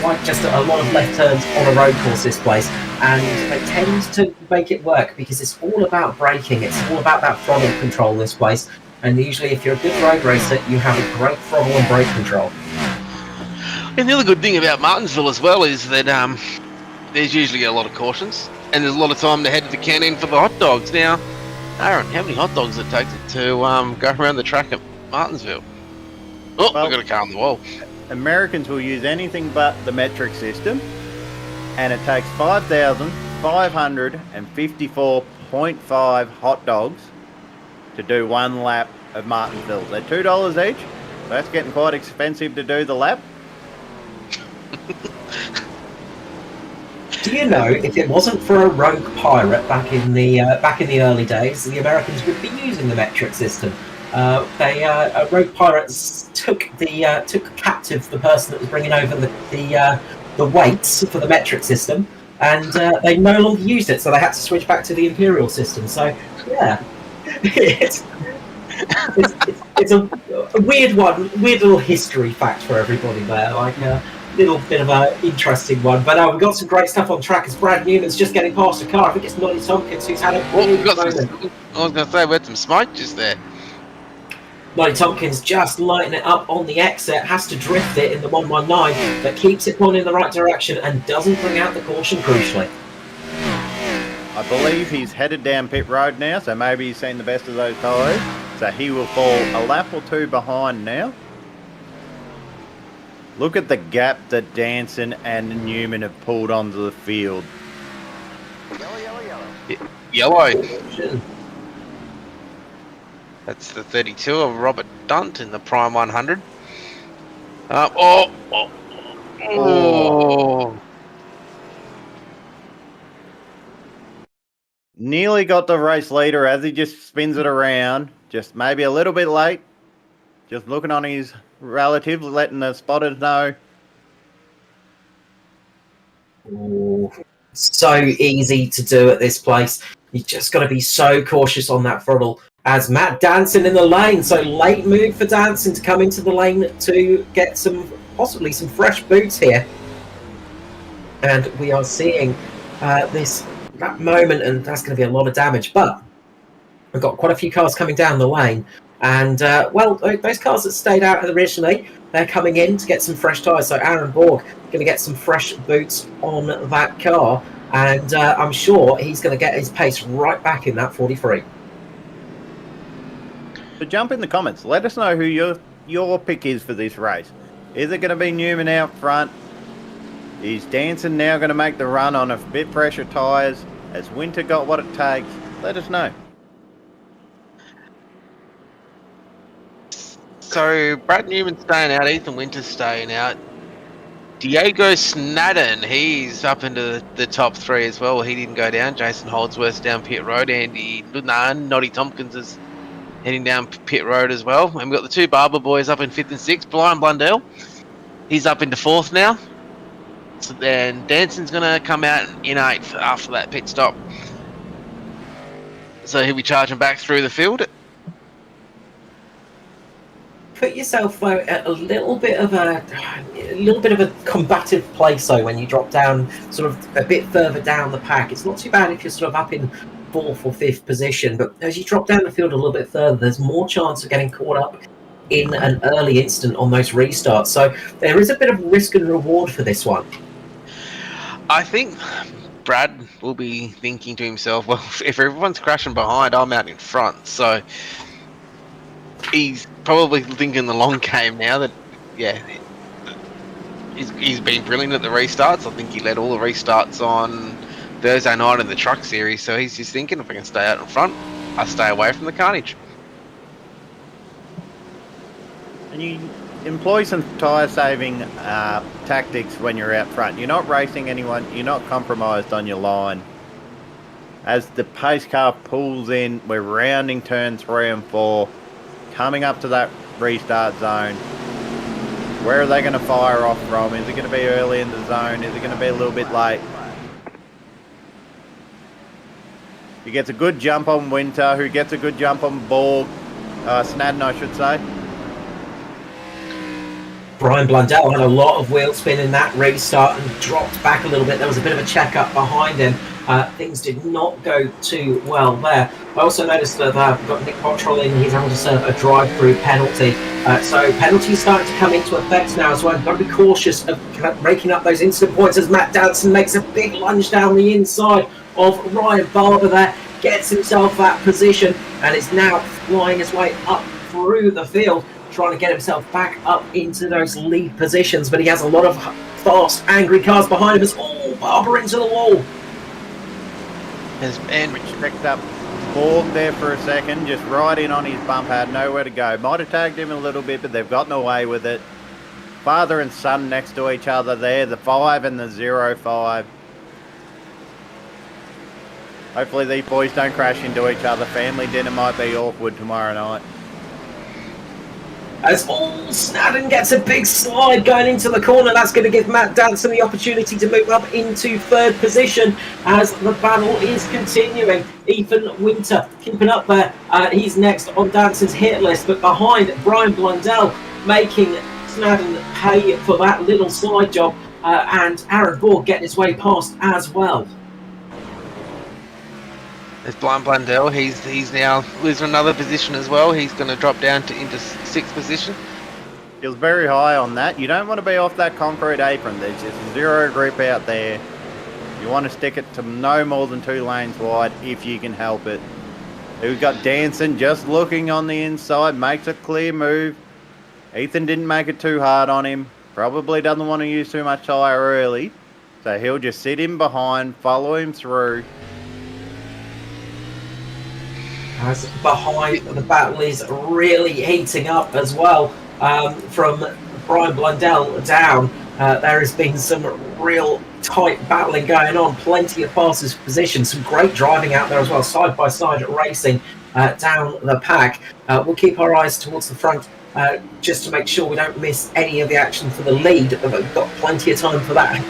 like just a lot of left turns on a road course, this place. And they tend to make it work because it's all about braking. It's all about that throttle control, this place. And usually if you're a good road racer, you have a great throttle and brake control. And the other good thing about Martinsville as well is that there's usually a lot of cautions, and there's a lot of time to head to the canteen for the hot dogs. Now, Aaron, how many hot dogs it takes it to go around the track at Martinsville? Oh, Well, I've got a car on the wall. Americans will use anything but the metric system, and it takes 5,554.5 hot dogs to do 1 lap of Martinsville. They're $2 each. That's getting quite expensive to do the lap. Do you know, if it wasn't for a rogue pirate back in the early days, the Americans would be using the metric system. Rogue pirates took captive the person that was bringing over the weights for the metric system, and they no longer used it, so they had to switch back to the imperial system. So yeah, It's a weird one, weird little history fact for everybody there, like a little bit of an interesting one. But we've got some great stuff on track as Brad Newman's just getting past the car. I think it's Noddy Tompkins who's had a big moment. I was going to say, we had some smoke just there. Noddy Tompkins just lighting it up on the exit, has to drift it in the 119, but keeps it pointing in the right direction and doesn't bring out the caution crucially. I believe he's headed down pit road now, so maybe he's seen the best of those tyres. So he will fall a lap or two behind now. Look at the gap that Danson and Newman have pulled onto the field. Yellow. That's the 32 of Robert Dunt in the Prime 100. Nearly got the race leader as he just spins it around. Just maybe a little bit late. Just looking on his relative, letting the spotters know. Ooh, so easy to do at this place. You just got to be so cautious on that throttle. As Matt Danson in the lane, so late move for Danson to come into the lane to get possibly some fresh boots here. And we are seeing that moment, and that's going to be a lot of damage. But we've got quite a few cars coming down the lane. And, those cars that stayed out originally, they're coming in to get some fresh tyres. So Aaron Borg going to get some fresh boots on that car. And I'm sure he's going to get his pace right back in that 43. So jump in the comments. Let us know who your pick is for this race. Is it going to be Newman out front? Is Danson now going to make the run on a bit fresher tyres? Has Winter got what it takes? Let us know. So Brad Newman's staying out, Ethan Winter's staying out. Diego Snadden, he's up into the top three as well. He didn't go down. Jason Holdsworth's down pit road. Noddy Tompkins is heading down pit road as well. And we've got the two Barber boys up in 5th and 6th. Brian Blundell, he's up into 4th now. So then Danson's going to come out in 8th after that pit stop. So he'll be charging back through the field. Put yourself at a little bit of a combative place though when you drop down sort of a bit further down the pack. It's not too bad if you're sort of up in 4th or 5th position, but as you drop down the field a little bit further, there's more chance of getting caught up in an early instant on those restarts. So there is a bit of risk and reward for this one. I think Brad will be thinking to himself, well, if everyone's crashing behind, I'm out in front. So he's probably thinking the long game now that, yeah, he's been brilliant at the restarts. I think he led all the restarts on Thursday night in the truck series. So he's just thinking, if I can stay out in front, I stay away from the carnage. And you employ some tyre saving tactics when you're out front. You're not racing anyone, you're not compromised on your line. As the pace car pulls in, we're rounding turn 3 and 4, coming up to that restart zone. Where are they going to fire off from? Is it going to be early in the zone? Is it going to be a little bit late? He gets a good jump on Winter, who gets a good jump on Borg, Snadden I should say. Brian Blundell had a lot of wheel spin in that restart and dropped back a little bit. There was a bit of a check-up behind him. Things did not go too well there. I also noticed that we've got Nick Bottrell in. He's having to serve a drive-through penalty. So penalties starting to come into effect now as well. You've got to be cautious of raking up those instant points as Matt Danson makes a big lunge down the inside of Ryan Barber there. Gets himself that position and is now flying his way up through the field, trying to get himself back up into those lead positions, but he has a lot of fast, angry cars behind him as Barber into the wall. Which checked up Borg there for a second, just right in on his bump, had nowhere to go. Might have tagged him a little bit, but they've gotten away with it. Father and son next to each other there, the 5 and the 05. Hopefully these boys don't crash into each other. Family dinner might be awkward tomorrow night. As Snadden gets a big slide going into the corner. That's going to give Matt Danson the opportunity to move up into third position as the battle is continuing. Ethan Winter keeping up there. He's next on Danson's hit list, but behind Brian Blundell, making Snadden pay for that little slide job, and Aaron Borg getting his way past as well. There's Blundell. He's now losing another position as well. He's going to drop down into sixth position. He was very high on that. You don't want to be off that concrete apron. There's just zero grip out there. You want to stick it to no more than 2 lanes wide if you can help it. We've got Danson just looking on the inside, makes a clear move. Ethan didn't make it too hard on him. Probably doesn't want to use too much tyre early. So he'll just sit in behind, follow him through. As behind, the battle is really heating up as well. From Brian Blundell down, there has been some real tight battling going on. Plenty of passes for position. Some great driving out there as well. Side by side racing down the pack. We'll keep our eyes towards the front just to make sure we don't miss any of the action for the lead. We've got plenty of time for that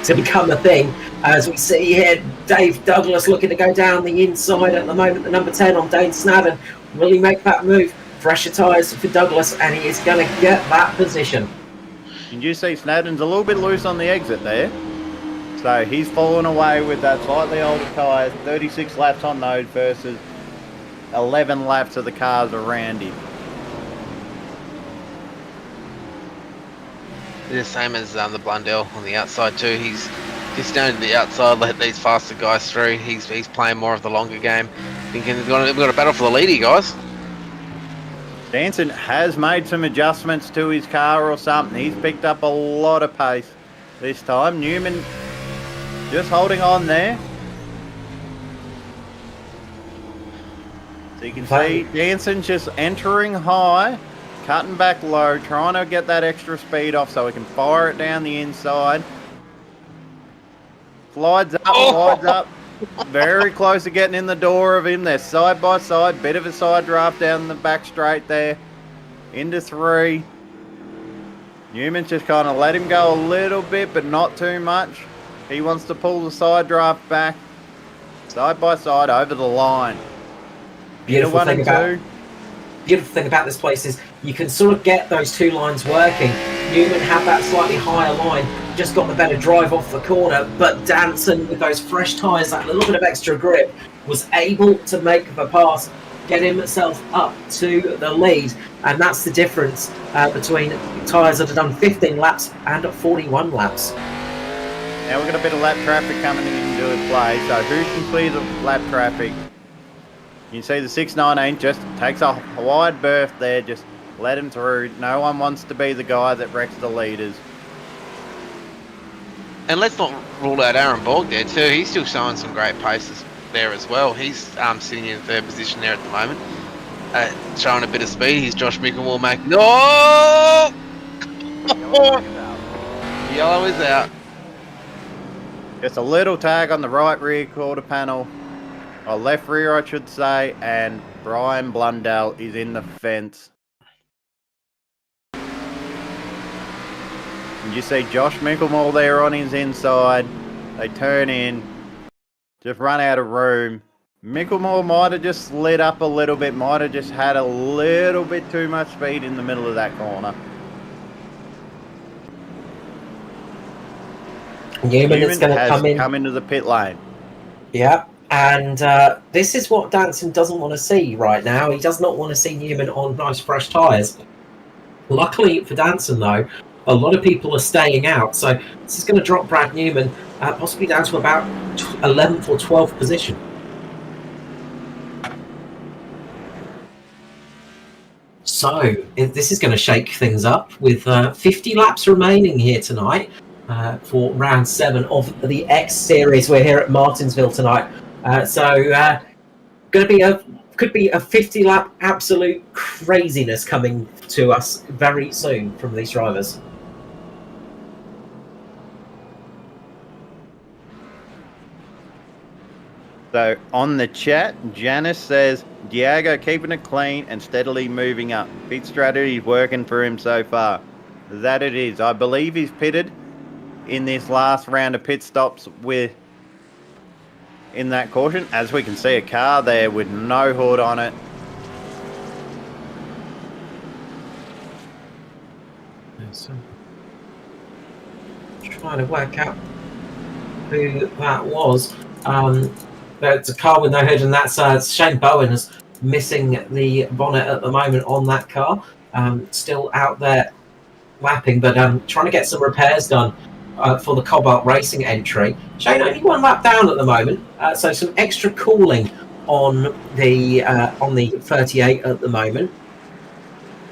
to become a thing. As we see here, Dave Douglas looking to go down the inside at the moment, the number 10 on Dane Snadden. Will he make that move? Fresher tyres for Douglas, and he is going to get that position. Did you see Snadden's a little bit loose on the exit there? So he's fallen away with that slightly older tyres, 36 laps on those versus 11 laps of the cars around him. The same as the Blundell on the outside too. He's just down to the outside, let these faster guys through. He's playing more of the longer game. Thinking we've got a battle for the lead here, guys. Danson has made some adjustments to his car or something. He's picked up a lot of pace this time. Newman just holding on there. So you can see Danson just entering high, cutting back low, trying to get that extra speed off so he can fire it down the inside. Slides up. Very close to getting in the door of him. They're side by side. Bit of a side draft down the back straight there. Into 3. Newman's just kind of let him go a little bit, but not too much. He wants to pull the side draft back. Side by side over the line. Beautiful thing about this place is you can sort of get those 2 lines working. Newman had that slightly higher line, just got the better drive off the corner, but Danson, with those fresh tyres, that little bit of extra grip, was able to make the pass, get himself up to the lead, and that's the difference between tyres that have done 15 laps and 41 laps. Now we've got a bit of lap traffic coming into play, so who can clear the lap traffic? You can see the 619 just takes a wide berth there, just let him through. No one wants to be the guy that wrecks the leaders. And let's not rule out Aaron Borg there too. He's still showing some great paces there as well. He's sitting in third position there at the moment, showing a bit of speed. He's Josh Mickelmore making... No! Yellow is out. Just a little tag on the right rear quarter panel, or left rear I should say, and Brian Blundell is in the fence. And you see Josh Mickelmore there on his inside. They turn in, just run out of room. Mickelmore might have just slid up a little bit, might have just had a little bit too much speed in the middle of that corner. Newman is going to come into the pit lane. Yeah, and this is what Danson doesn't want to see right now. He does not want to see Newman on nice fresh tyres. Luckily for Danson, though, a lot of people are staying out, so this is going to drop Brad Newman possibly down to about 11th or 12th position. So this is going to shake things up with 50 laps remaining here tonight for round 7 of the X Series. We're here at Martinsville tonight, going to be could be a 50 lap absolute craziness coming to us very soon from these drivers. So on the chat, Janice says, Diego keeping it clean and steadily moving up. Pit strategy is working for him so far. That it is. I believe he's pitted in this last round of pit stops in that caution. As we can see, a car there with no hood on it. So, trying to work out who that was. It's a car with no hood, and that's Shane Bowen is missing the bonnet at the moment on that car. Still out there lapping, but trying to get some repairs done for the Cobalt Racing entry. Shane, only one lap down at the moment, so some extra cooling on the 38 at the moment,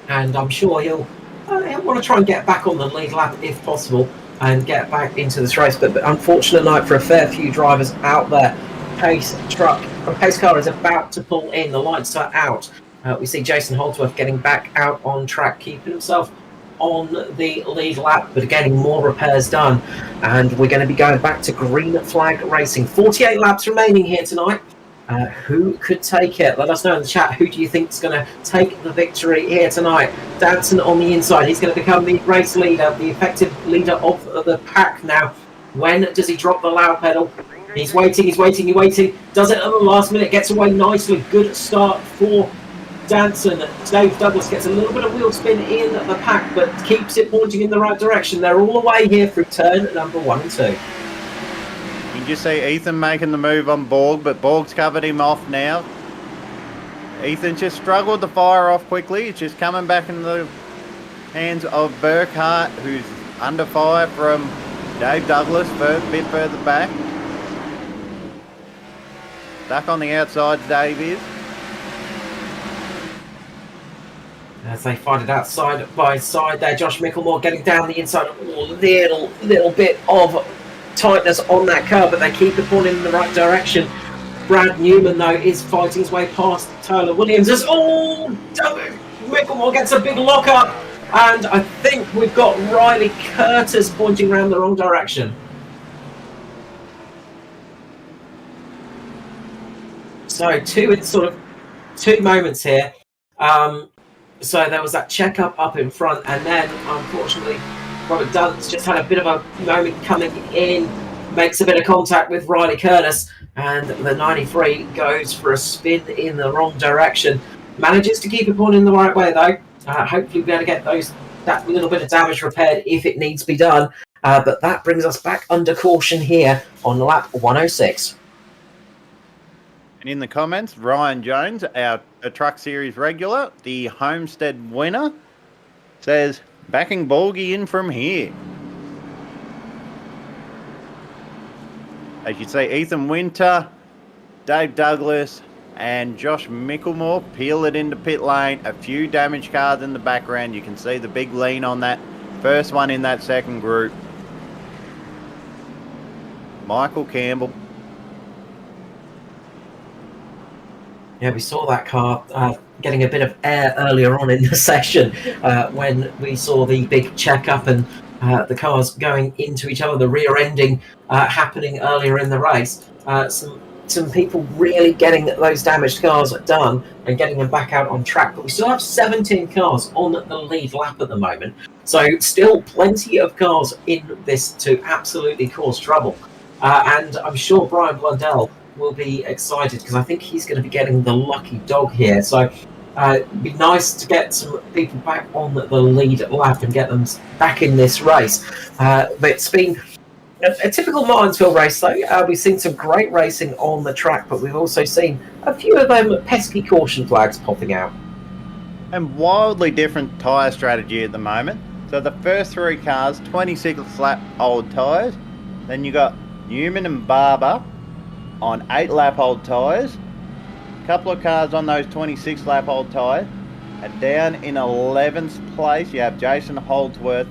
and I'm sure he'll want to try and get back on the lead lap if possible and get back into this race. But unfortunate night for a fair few drivers out there. Pace car is about to pull in. The lights are out. We see Jason Holdsworth getting back out on track, keeping himself on the lead lap, but getting more repairs done. And we're going to be going back to green flag racing. 48 laps remaining here tonight. Who could take it? Let us know in the chat. Who do you think is going to take the victory here tonight? Danson on the inside. He's going to become the race leader, the effective leader of the pack now. When does he drop the loud pedal? He's waiting. Does it at the last minute. Gets away nicely. Good start for Danson. Dave Douglas gets a little bit of wheel spin in the pack, but keeps it pointing in the right direction. They're all the way here through turn number 1 and 2. You can just see Ethan making the move on Borg, but Borg's covered him off now. Ethan just struggled to fire off quickly. It's just coming back in the hands of Burkhart, who's under fire from Dave Douglas a bit further back. Stuck on the outside, Dave is. As they fight it out side by side there, Josh Micklemore getting down the inside. Little bit of tightness on that car, but they keep it pointing in the right direction. Brad Newman, though, is fighting his way past Tyler Williams. Micklemore gets a big lock up, and I think we've got Riley Curtis pointing around the wrong direction. So two moments here. So there was that checkup up in front, and then unfortunately Robert Dunn's just had a bit of a moment coming in, makes a bit of contact with Riley Curtis, and the 93 goes for a spin in the wrong direction. Manages to keep it pointing the right way though. Hopefully be able to get that little bit of damage repaired if it needs to be done. But that brings us back under caution here on lap 106. And in the comments, Ryan Jones, our Truck Series regular, the Homestead winner, says, backing Borgie in from here. As you see, Ethan Winter, Dave Douglas, and Josh Micklemore peel it into pit lane. A few damaged cars in the background. You can see the big lean on that first one in that second group. Michael Campbell. Yeah, we saw that car getting a bit of air earlier on in the session when we saw the big checkup and the cars going into each other, the rear ending happening earlier in the race. Some people really getting those damaged cars done and getting them back out on track. But we still have 17 cars on the lead lap at the moment. So still plenty of cars in this to absolutely cause trouble. And I'm sure Brian Blundell will be excited because I think he's going to be getting the lucky dog here. So it'd be nice to get some people back on the lead lap and get them back in this race. But it's been a typical Martinsville race, though. We've seen some great racing on the track, but we've also seen a few of them pesky caution flags popping out. And wildly different tyre strategy at the moment. So the first three cars, 26 lap old tyres. Then you got Newman and Barber on 8 lap old tyres. A couple of cars on those 26 lap old tyres. And down in 11th place, you have Jason Holdsworth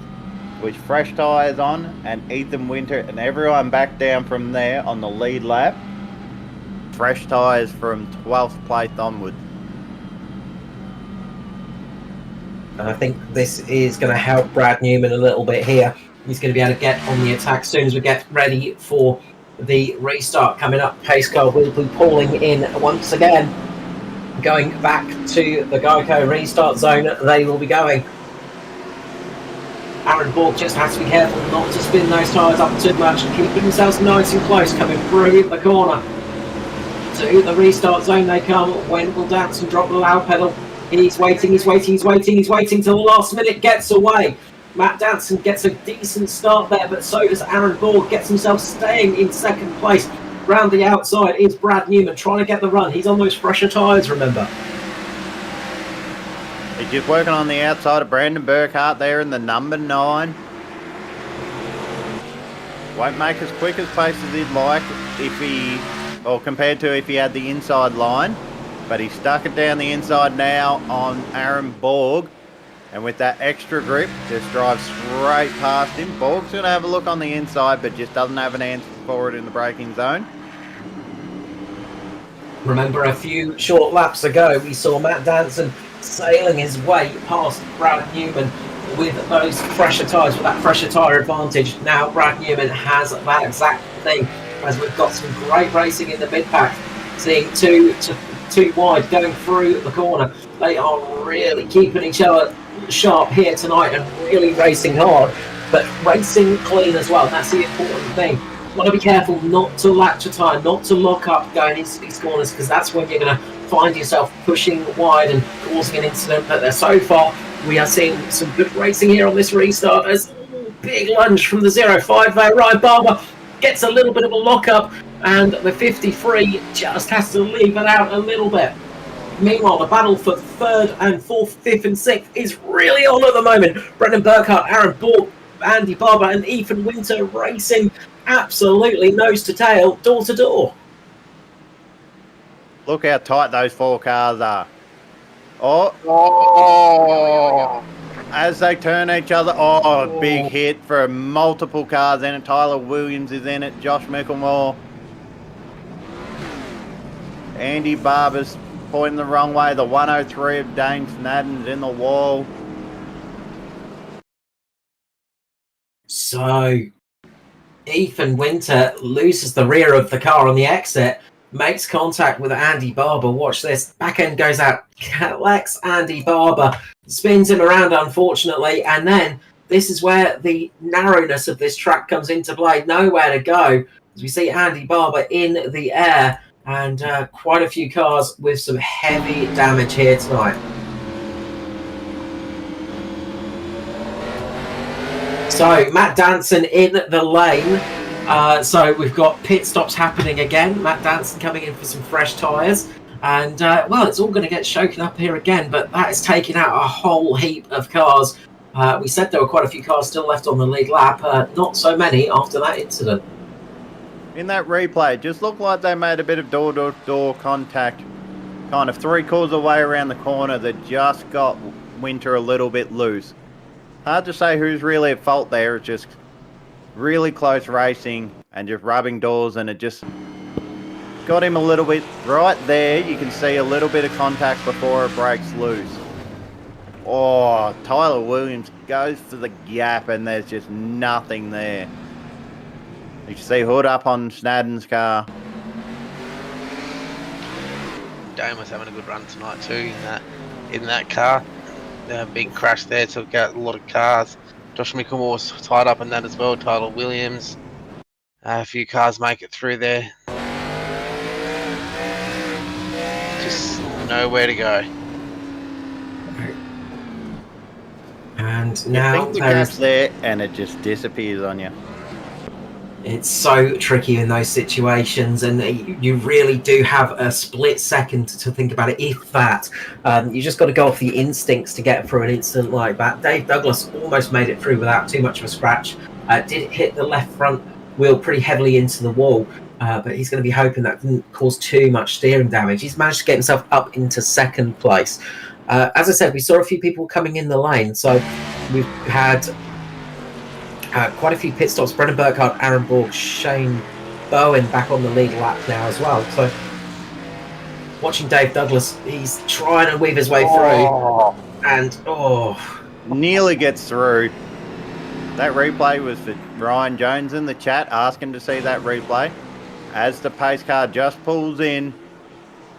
with fresh tyres on, and Ethan Winter, and everyone back down from there on the lead lap. Fresh tyres from 12th place onward. And I think this is going to help Brad Newman a little bit here. He's going to be able to get on the attack as soon as we get ready for the restart coming up. Pace car will be pulling in once again. Going back to the Geico restart zone, they will be going. Aaron Borg just has to be careful not to spin those tyres up too much and keeping themselves nice and close, coming through the corner. To the restart zone they come when will Danson drop the loud pedal. He's waiting till the last minute, gets away. Matt Danson gets a decent start there, but so does Aaron Borg, gets himself staying in second place. Round the outside is Brad Newman trying to get the run. He's on those fresher tyres, remember. He's just working on the outside of Brandon Burkhart there in the number 9. Won't make as quick as pace as he'd like compared to if he had the inside line. But he stuck it down the inside now on Aaron Borg. And with that extra grip, just drives straight past him. Borg's going to have a look on the inside, but just doesn't have an answer for it in the braking zone. Remember a few short laps ago, we saw Matt Danson sailing his way past Brad Newman with those fresher tyres, with that fresher tyre advantage. Now Brad Newman has that exact thing, as we've got some great racing in the mid pack. Seeing two wide going through the corner. They are really keeping each other sharp here tonight and really racing hard, but racing clean as well. That's the important thing. Want to be careful not to latch a tyre, not to lock up going into these corners, because that's when you're going to find yourself pushing wide and causing an incident. But so far we are seeing some good racing here on this restart. There's a big lunge from the 0-5 there. Ryan Barber gets a little bit of a lock up, and the 53 just has to leave it out a little bit. Meanwhile, the battle for 3rd and 4th, 5th and 6th is really on at the moment. Brendan Burkhart, Aaron Borg, Andy Barber and Ethan Winter racing absolutely nose to tail, door to door. Look how tight those 4 cars are. Oh. As they turn each other. Oh, big hit for multiple cars in it. Tyler Williams is in it. Josh Micklemore. Andy Barber's pointing the wrong way. The 103 of Dane Snadden's in the wall. So, Ethan Winter loses the rear of the car on the exit, makes contact with Andy Barber. Watch this. Back end goes out, collects Andy Barber, spins him around, unfortunately, and then this is where the narrowness of this track comes into play. Nowhere to go, as we see Andy Barber in the air, and quite a few cars with some heavy damage here tonight. So, Matt Danson in the lane. So we've got pit stops happening again. Matt Danson coming in for some fresh tyres. And, well, it's all going to get shaken up here again, but that is taking out a whole heap of cars. We said there were quite a few cars still left on the lead lap. Not so many after that incident. In that replay, it just looked like they made a bit of door-to-door contact, kind of 3/4 of the way around the corner, that just got Winter a little bit loose. Hard to say who's really at fault there. It's just really close racing and just rubbing doors, and it just got him a little bit right there. You can see a little bit of contact before it breaks loose. Oh, Tyler Williams goes for the gap and there's just nothing there. You can see hood up on Snadden's car. Dane was having a good run tonight too in that car. Big crash there, took out a lot of cars. Josh Micklemore was tied up in that as well. Tyler Williams. A few cars make it through there. Just nowhere to go. And now you think the gap's there and it just disappears on you. It's so tricky in those situations, and you really do have a split second to think about it, if that. You just got to go off the instincts to get through an incident like that. Dave Douglas almost made it through without too much of a scratch. Did hit the left front wheel pretty heavily into the wall, but he's going to be hoping that didn't cause too much steering damage. He's managed to get himself up into second place. As I said, we saw a few people coming in the lane, so we've had quite a few pit stops. Brendan Burkhart, Aaron Borg, Shane Bowen back on the lead lap now as well. So watching Dave Douglas, he's trying to weave his way through, and nearly gets through. That replay was for Ryan Jones in the chat, asking to see that replay. as the pace car just pulls in.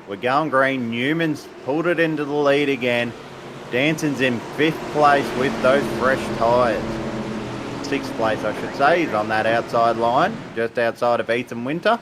We're going green. Newman's pulled it into the lead again. Danson's in 5th place with those fresh tyres. 6th place, I should say. He's on that outside line, just outside of Ethan Winter.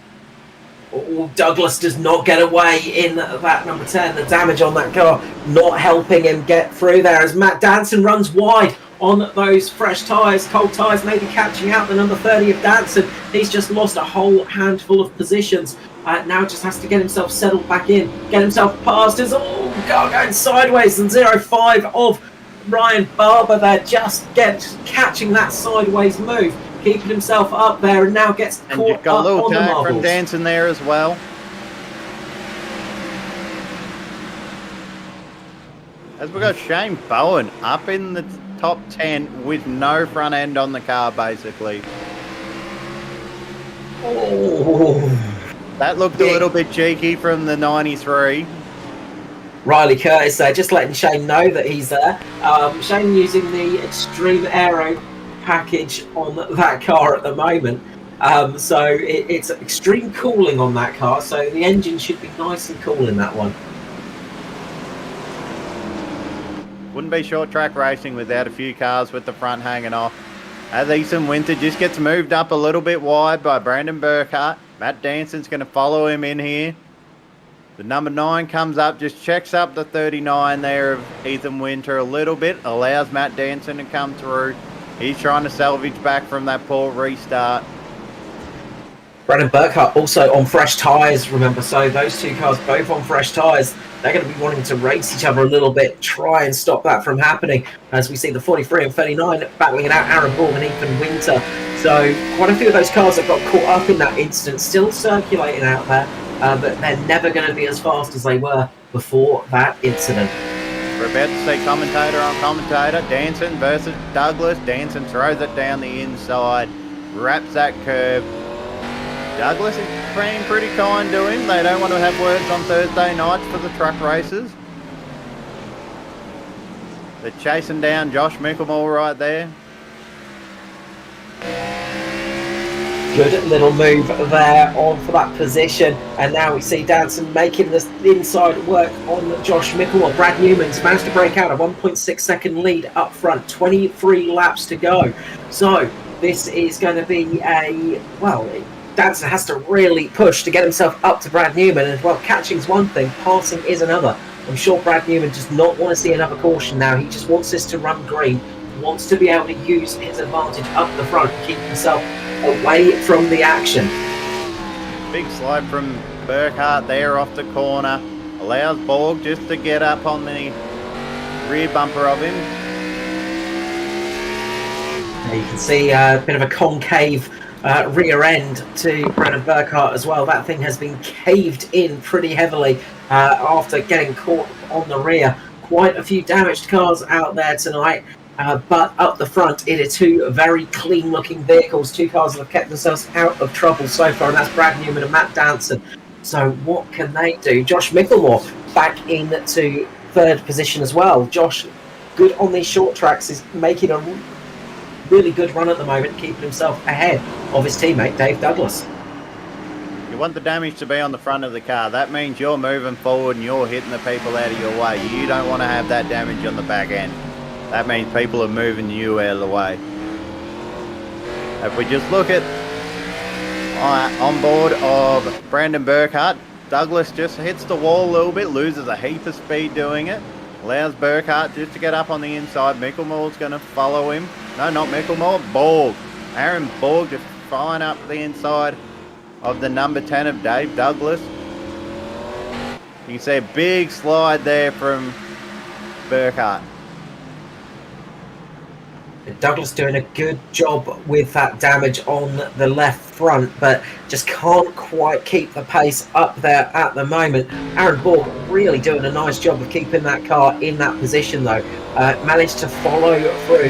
Oh, Douglas does not get away in that number 10. The damage on that car not helping him get through there as Matt Danson runs wide on those fresh tyres. Cold tyres maybe catching out the number 30 of Danson. He's just lost a whole handful of positions. Now just has to get himself settled back in, get himself past as car going sideways, and 0.5 of Ryan Barber there just catching that sideways move, keeping himself up there, and now gets And caught you've got a up little on the tag from marbles. Danson there as well. As we got Shane Bowen up in the top 10 with no front end on the car, basically. Oh. That looked a little bit cheeky from the 93. Riley Curtis there, just letting Shane know that he's there. Shane using the Extreme Aero package on that car at the moment. So it's extreme cooling on that car, so the engine should be nice and cool in that one. Wouldn't be short track racing without a few cars with the front hanging off. As Ethan Winter just gets moved up a little bit wide by Brandon Burkhart. Matt Danson's going to follow him in here. The number 9 comes up, just checks up the 39 there of Ethan Winter a little bit, allows Matt Danson to come through. He's trying to salvage back from that poor restart. Brandon Burkhart also on fresh tyres, remember, so those two cars both on fresh tyres. They're going to be wanting to race each other a little bit, try and stop that from happening, as we see the 43 and 39 battling it out, Aaron Ball and Ethan Winter. So quite a few of those cars that got caught up in that incident still circulating out there, but they're never going to be as fast as they were before that incident. We're about to see commentator on commentator. Danson versus Douglas. Danson throws it down the inside, wraps that curve. Douglas is being pretty kind to him. They don't want to have words on Thursday nights for the truck races. They're chasing down Josh Mickelmore right there. Good little move there on for that position, and now we see Danson making the inside work on Josh Mickelmore. Brad Newman's managed to break out a 1.6 second lead up front, 23 laps to go. So this is going to be Danson has to really push to get himself up to Brad Newman, and while catching's one thing, passing is another. I'm sure Brad Newman does not want to see another caution now. He just wants this to run green, wants to be able to use his advantage up the front and keep himself away from the action. Big slide from Burkhart there off the corner. Allows Borg just to get up on the rear bumper of him. You can see a bit of a concave rear end to Brandon Burkhart as well. That thing has been caved in pretty heavily after getting caught on the rear. Quite a few damaged cars out there tonight. But up the front, it are two very clean-looking vehicles. Two cars that have kept themselves out of trouble so far, and that's Brad Newman and Matt Danson. So what can they do? Josh Mickelmore back into 3rd position as well. Josh, good on these short tracks, is making a really good run at the moment, keeping himself ahead of his teammate Dave Douglas. You want the damage to be on the front of the car. That means you're moving forward and you're hitting the people out of your way. You don't want to have that damage on the back end. That means people are moving you out of the way. If we just look at on board of Brandon Burkhart, Douglas just hits the wall a little bit, loses a heap of speed doing it. Allows Burkhart just to get up on the inside. Mickelmore's going to follow him. No, not Mickelmore, Borg. Aaron Borg just flying up the inside of the number 10 of Dave Douglas. You can see a big slide there from Burkhart. Douglas doing a good job with that damage on the left front, but just can't quite keep the pace up there at the moment. Aaron Borg really doing a nice job of keeping that car in that position though. Managed to follow through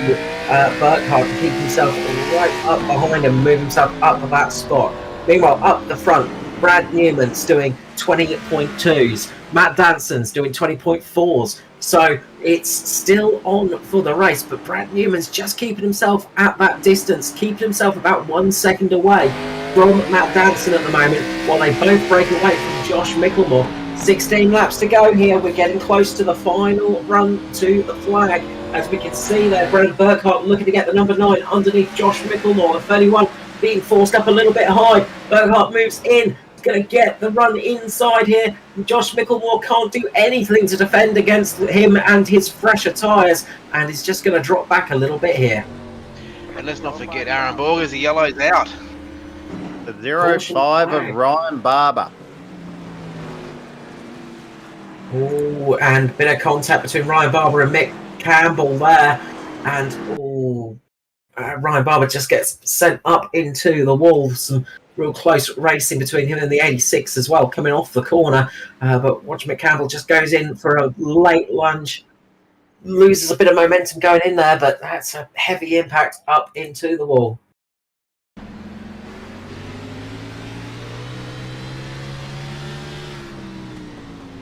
Burkhart and keep himself right up behind him, move himself up to that spot. Meanwhile, up the front, Brad Newman's doing 20.2s. Matt Danson's doing 20.4s. So it's still on for the race, but Brad Newman's just keeping himself at that distance, keeping himself about 1 second away from Matt Danson at the moment, while they both break away from Josh Micklemore. 16 laps to go here. We're getting close to the final run to the flag. As we can see there, Brendan Burkhardt looking to get the number 9 underneath Josh Micklemore. The 31 being forced up a little bit high. Burkhardt moves in. He's going to get the run inside here. Josh Micklemore can't do anything to defend against him and his fresher tyres, and he's just going to drop back a little bit here. And let's not forget Aaron Borg as the yellow's out. The 0.5 of Ryan Barber. Oh, and bit of contact between Ryan Barber and Mick Campbell there. And Ryan Barber just gets sent up into the wall. Some real close racing between him and the 86 as well, coming off the corner. But watch Mick Campbell just goes in for a late lunge. Loses a bit of momentum going in there, but that's a heavy impact up into the wall.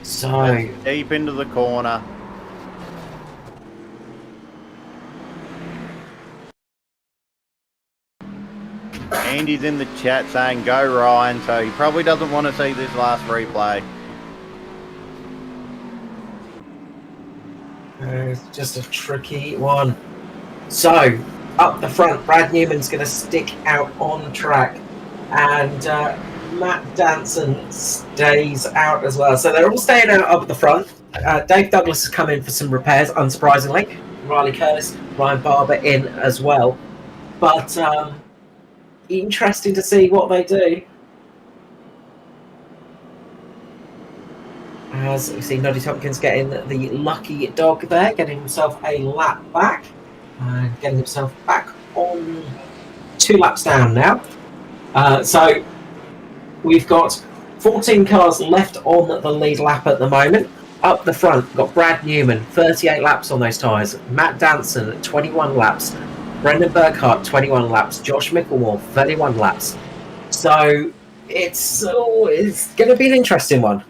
So deep into the corner. Andy's in the chat saying go Ryan, so he probably doesn't want to see this last replay. It's just a tricky one. So up the front, Brad Newman's going to stick out on track, and Matt Danson stays out as well. So they're all staying out up at the front. Dave Douglas has come in for some repairs, unsurprisingly. Riley Curtis, Ryan Barber in as well. But interesting to see what they do. As we see Noddy Tompkins getting the lucky dog there, getting himself a lap back. Getting himself back on 2 laps down now. So we've got 14 cars left on the lead lap at the moment. Up the front, we've got Brad Newman, 38 laps on those tyres. Matt Danson, 21 laps. Brendan Burkhardt, 21 laps. Josh Micklemore, 31 laps. So it's going to be an interesting one.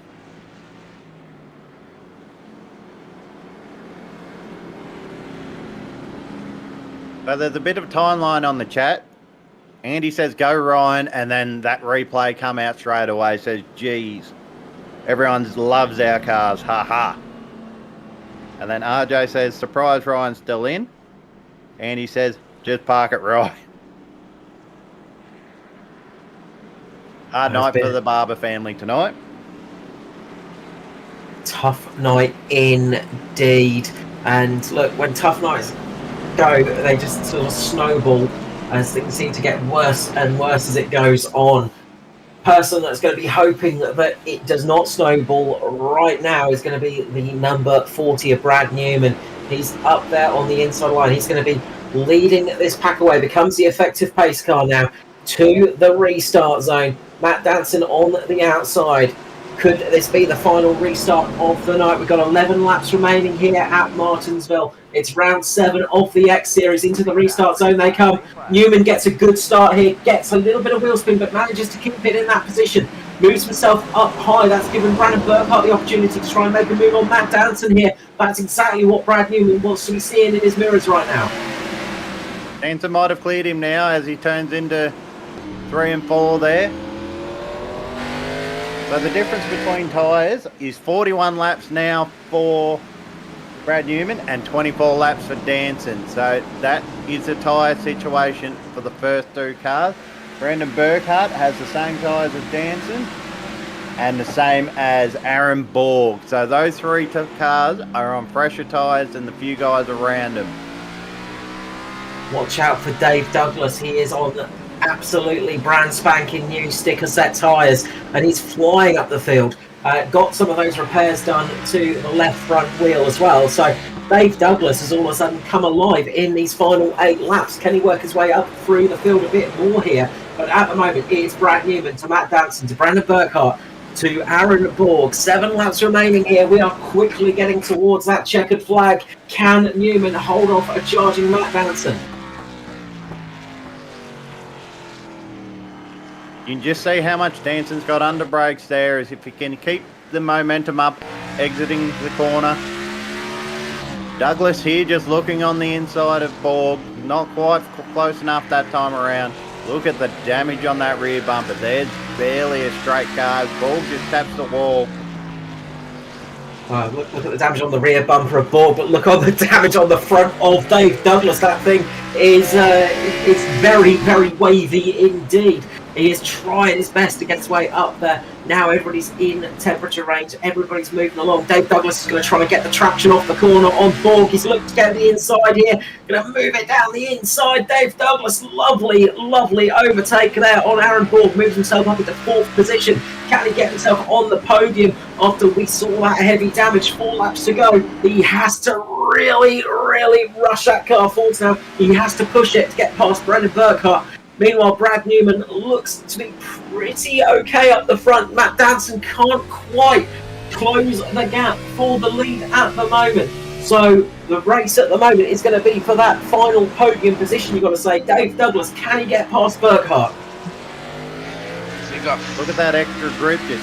So there's a bit of a timeline on the chat. Andy says go Ryan, and then that replay come out straight away, says geez, everyone loves our cars, ha ha. And then RJ says surprise Ryan's still in. Andy says just park it right. Hard night for the Barber family tonight. Tough night indeed. And look, when tough nights go, they just sort of snowball as things seem to get worse and worse as it goes on. Person that's going to be hoping that it does not snowball right now is going to be the number 40 of Brad Newman. He's up there on the inside line. He's going to be leading this pack away. Becomes the effective pace car now to the restart zone. Matt Danson on the outside. Could this be the final restart of the night? We've got 11 laps remaining here at Martinsville. It's round 7 of the X Series. Into the restart zone they come. Newman gets a good start here, gets a little bit of wheel spin, but manages to keep it in that position. Moves himself up high. That's given Brandon Burkhardt the opportunity to try and make a move on Matt Danson here. That's exactly what Brad Newman wants to be seeing in his mirrors right now. Danson might have cleared him now as he turns into 3 and 4 there. So the difference between tyres is 41 laps now for Brad Newman and 24 laps for Danson. So that is a tyre situation for the first 2 cars. Brendan Burkhardt has the same tyres as Danson and the same as Aaron Borg. So those 3 cars are on fresher tyres than the few guys around them. Watch out for Dave Douglas. He is on absolutely brand spanking new sticker set tyres, and he's flying up the field. Got some of those repairs done to the left front wheel as well. So Dave Douglas has all of a sudden come alive in these final 8 laps. Can he work his way up through the field a bit more here? But at the moment, it's Brad Newman to Matt Danson to Brandon Burkhardt to Aaron Borg. 7 laps remaining here. We are quickly getting towards that checkered flag. Can Newman hold off a charging Matt Danson? You can just see how much Danson's got under brakes there, as if he can keep the momentum up, exiting the corner. Douglas here just looking on the inside of Borg, not quite close enough that time around. Look at the damage on that rear bumper. There's barely a straight car. Ball just taps the wall. Look at the damage on the rear bumper of Borg, but look on the damage on the front of Dave Douglas. That thing is it's very, very wavy indeed. He is trying his best to get his way up there. Now everybody's in temperature range. Everybody's moving along. Dave Douglas is going to try and get the traction off the corner on Borg. He's looking to get the inside here. Going to move it down the inside. Dave Douglas, lovely, lovely overtake there on Aaron Borg. Moves himself up into 4th position. Can he get himself on the podium after we saw that heavy damage? 4 laps to go. He has to really, really rush that car forwards now. He has to push it to get past Brendan Burkhart. Meanwhile, Brad Newman looks to be pretty okay up the front. Matt Danson can't quite close the gap for the lead at the moment. So the race at the moment is going to be for that final podium position. You've got to say, Dave Douglas, can he get past Burkhart? Look at that extra grip. Just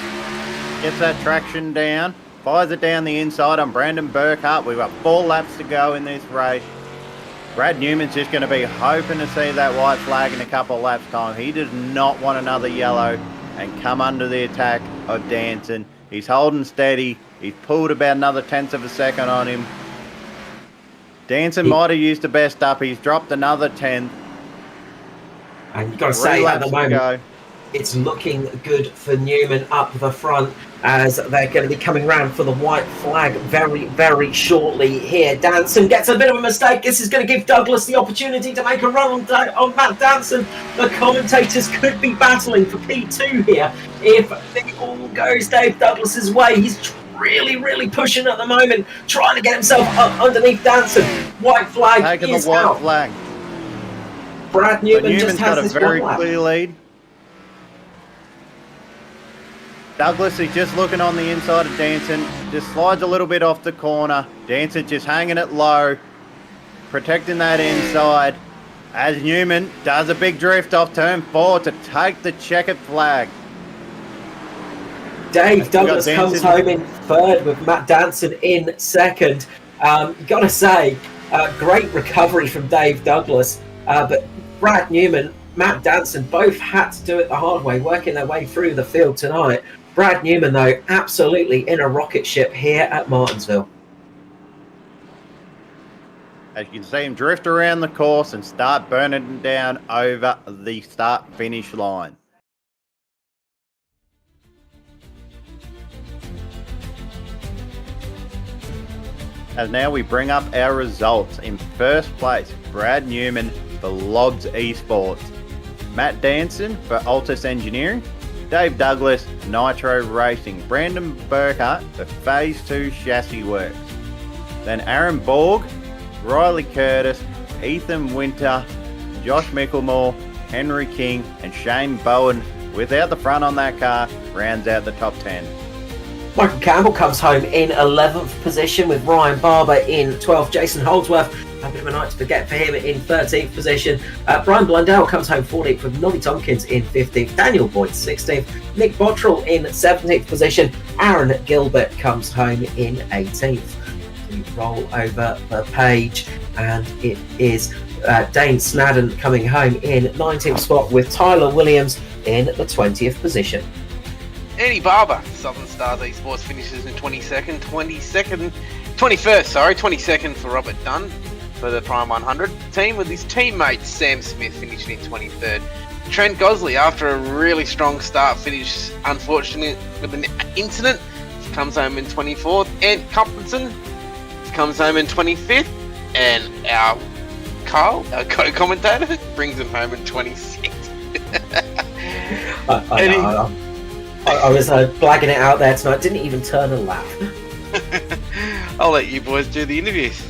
gets that traction down. Fires it down the inside on Brandon Burkhart. We've got 4 laps to go in this race. Brad Newman's just going to be hoping to see that white flag in a couple of laps' time. He does not want another yellow and come under the attack of Danson. He's holding steady. He's pulled about another 1/10 of a second on him. Danson might have used the best up. He's dropped another 10th. And you've got to say, at the moment, it's looking good for Newman up the front as they're going to be coming round for the white flag very, very shortly here. Danson gets a bit of a mistake. This is going to give Douglas the opportunity to make a run on Matt Danson. The commentators could be battling for P2 here if it all goes Dave Douglas's way. He's really, really pushing at the moment, trying to get himself up underneath Danson. White flag is out. Flag. Brad Newman just has got a this very one lap. clear lead. Douglas is just looking on the inside of Danson, just slides a little bit off the corner. Danson just hanging it low, protecting that inside, as Newman does a big drift off turn 4 to take the checkered flag. Dave Douglas comes home in 3rd with Matt Danson in 2nd. Got to say, great recovery from Dave Douglas, but Brad Newman, Matt Danson both had to do it the hard way, working their way through the field tonight. Brad Newman, though, absolutely in a rocket ship here at Martinsville. As you can see him drift around the course and start burning down over the start-finish line. As now we bring up our results. In 1st place, Brad Newman for Lobs Esports. Matt Danson for Altus Engineering. Dave Douglas, Nitro Racing. Brandon Burkhart for Phase 2 Chassis Works. Then Aaron Borg, Riley Curtis, Ethan Winter, Josh Micklemore, Henry King, and Shane Bowen, without the front on that car, rounds out the top 10. Michael Campbell comes home in 11th position with Ryan Barber in 12th. Jason Holdsworth, a bit of a night to forget for him, in 13th position. Brian Blundell comes home 14th with Nolly Tompkins in 15th. Daniel Boyd 16th. Nick Bottrell in 17th position. Aaron Gilbert comes home in 18th. We roll over the page and it is Dane Snadden coming home in 19th spot with Tyler Williams in the 20th position. Eddie Barber, Southern Stars Esports, finishes in 22nd for Robert Dunn for the Prime 100 team, with his teammate Sam Smith finishing in 23rd. Trent Gosley, after a really strong start, finished unfortunately with an incident, comes home in 24th. Ant Complinson comes home in 25th, and our Carl, our co-commentator, brings him home in 26th. I was blagging it out there tonight, didn't even turn a laugh. I'll let you boys do the interviews.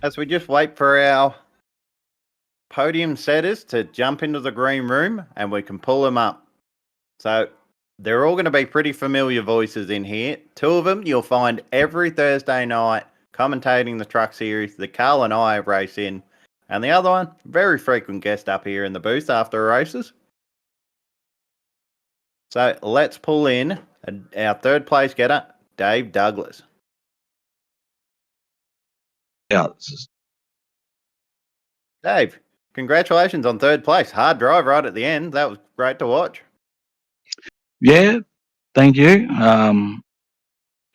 As we just wait for our podium setters to jump into the green room and we can pull them up. So they're all going to be pretty familiar voices in here. 2 of them you'll find every Thursday night commentating the truck series that Carl and I race in. And the other one, very frequent guest up here in the booth after races. So let's pull in our 3rd place getter, Dave Douglas. Yeah. Dave, congratulations on third place. Hard drive right at the end. That was great to watch. Yeah, thank you.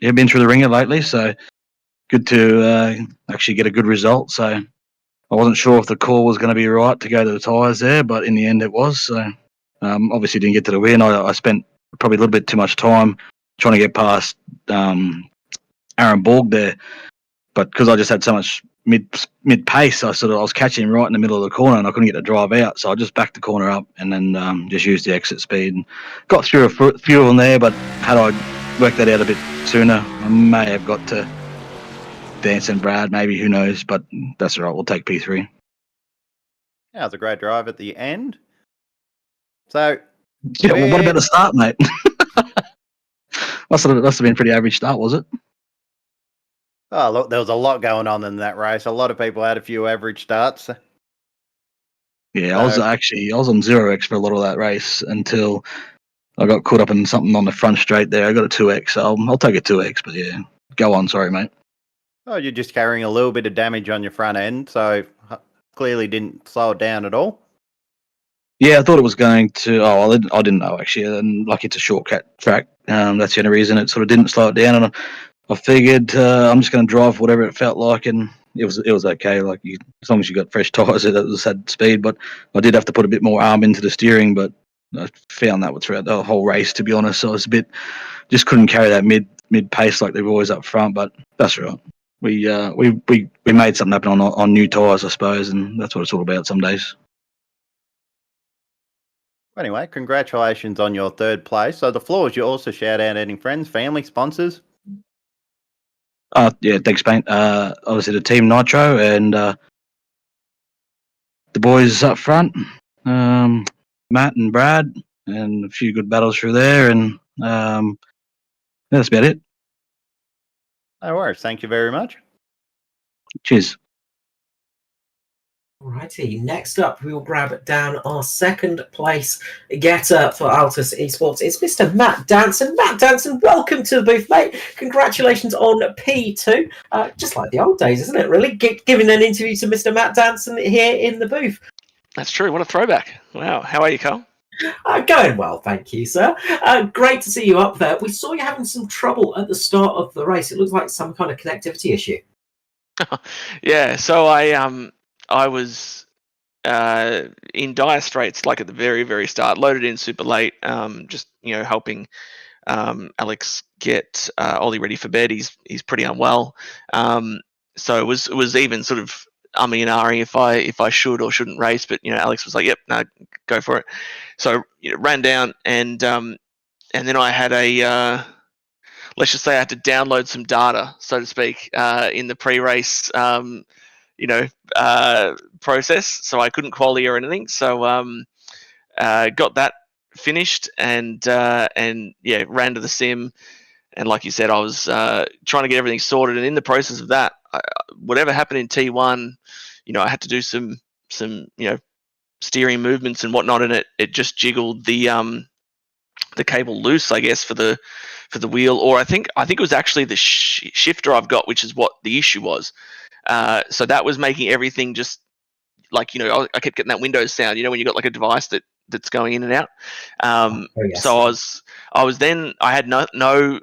Been through the ringer lately, so good to actually get a good result. So I wasn't sure if the call was going to be right to go to the tyres there, but in the end it was. So obviously didn't get to the win. I spent probably a little bit too much time trying to get past Aaron Borg there, but because I just had so much mid pace, I was catching him right in the middle of the corner, and I couldn't get the drive out. So I just backed the corner up and then just used the exit speed and got through a few of them there. But had I worked that out a bit sooner, I may have got to Dance and Brad, maybe, who knows, but that's all right. We'll take P3. Yeah, it was a great drive at the end. So, yeah, well, what about the start, mate? must have been a pretty average start, was it? Oh, look, there was a lot going on in that race. A lot of people had a few average starts. Yeah, I was on 0x for a lot of that race until I got caught up in something on the front straight there. I got a 2x, so I'll take a 2x, but yeah. Go on, sorry, mate. Oh, you're just carrying a little bit of damage on your front end, so clearly didn't slow it down at all. Yeah, I thought it was going to. Oh, I didn't know, actually. And like, it's a shortcut track. That's the only reason it sort of didn't slow it down. And I figured I'm just going to drive whatever it felt like, and it was okay. Like, as long as you got fresh tyres, it was had speed. But I did have to put a bit more arm into the steering. But I found that throughout the whole race, to be honest. So I was just couldn't carry that mid pace like they were always up front. But that's right. We made something happen on new tyres, I suppose, and that's what it's all about some days. Anyway, congratulations on your third place. So the floor is you also shout out any friends, family, sponsors. Yeah, thanks, mate. Obviously the team Nitro and the boys up front, Matt and Brad, and a few good battles through there, and that's about it. No worries. Thank you very much. Cheers. Alrighty, next up we will grab down our second place getter for Altus Esports. It's Mr. Matt Danson. Matt Danson, welcome to the booth, mate. Congratulations on P2. Just like the old days, isn't it, really? Giving an interview to Mr. Matt Danson here in the booth. That's true. What a throwback. Wow. How are you, Carl? Going well, thank you, sir. Great to see you up there. We saw you having some trouble at the start of the race. It looks like some kind of connectivity issue. Yeah, so I was in dire straits, like at the very, very start, loaded in super late, just helping Alex get Ollie ready for bed. He's pretty unwell, so it was even sort of umming and ahhing if I should or shouldn't race, but Alex was like, "Yep, no, go for it." So ran down, and then I had a let's just say I had to download some data, so to speak, in the pre-race process, so I couldn't qualify or anything. So got that finished and ran to the sim, and like you said, I was trying to get everything sorted, and in the process of that, whatever happened in T1, I had to do some steering movements and whatnot, and it just jiggled the cable loose, I guess, for the wheel, or I think it was actually the shifter I've got, which is what the issue was. So that was making everything just like, I kept getting that Windows sound, when you got like a device that's going in and out. Yes. So I had no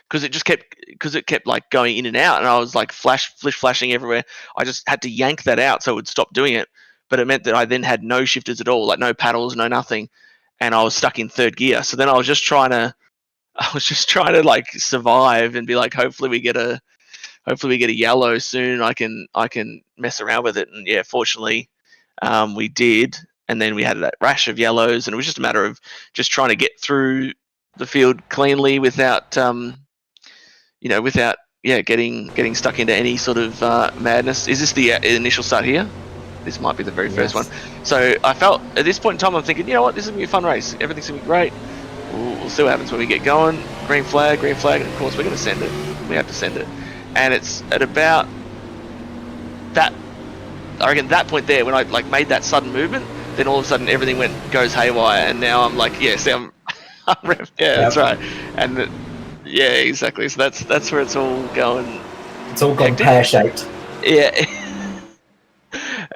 because it kept like going in and out, and I was like flashing everywhere. I just had to yank that out so it would stop doing it. But it meant that I then had no shifters at all, like no paddles, no nothing, and I was stuck in third gear. So then I was just trying to like survive and be like, hopefully we get a yellow soon. I can mess around with it, and yeah, fortunately, we did. And then we had that rash of yellows, and it was just a matter of just trying to get through the field cleanly without getting stuck into any sort of madness. Is this the initial start here? This might be the very first one. So I felt at this point in time, I'm thinking, you know what, this is gonna be a fun race. Everything's gonna be great. We'll see what happens when we get going. Green flag, and of course we're gonna send it. We have to send it. And it's at about that, I reckon, that point there when I like made that sudden movement, then all of a sudden everything goes haywire, and now I'm like, yeah, see, I'm that's right. And yeah, exactly. So that's where it's all going. It's all gone pear-shaped. Yeah.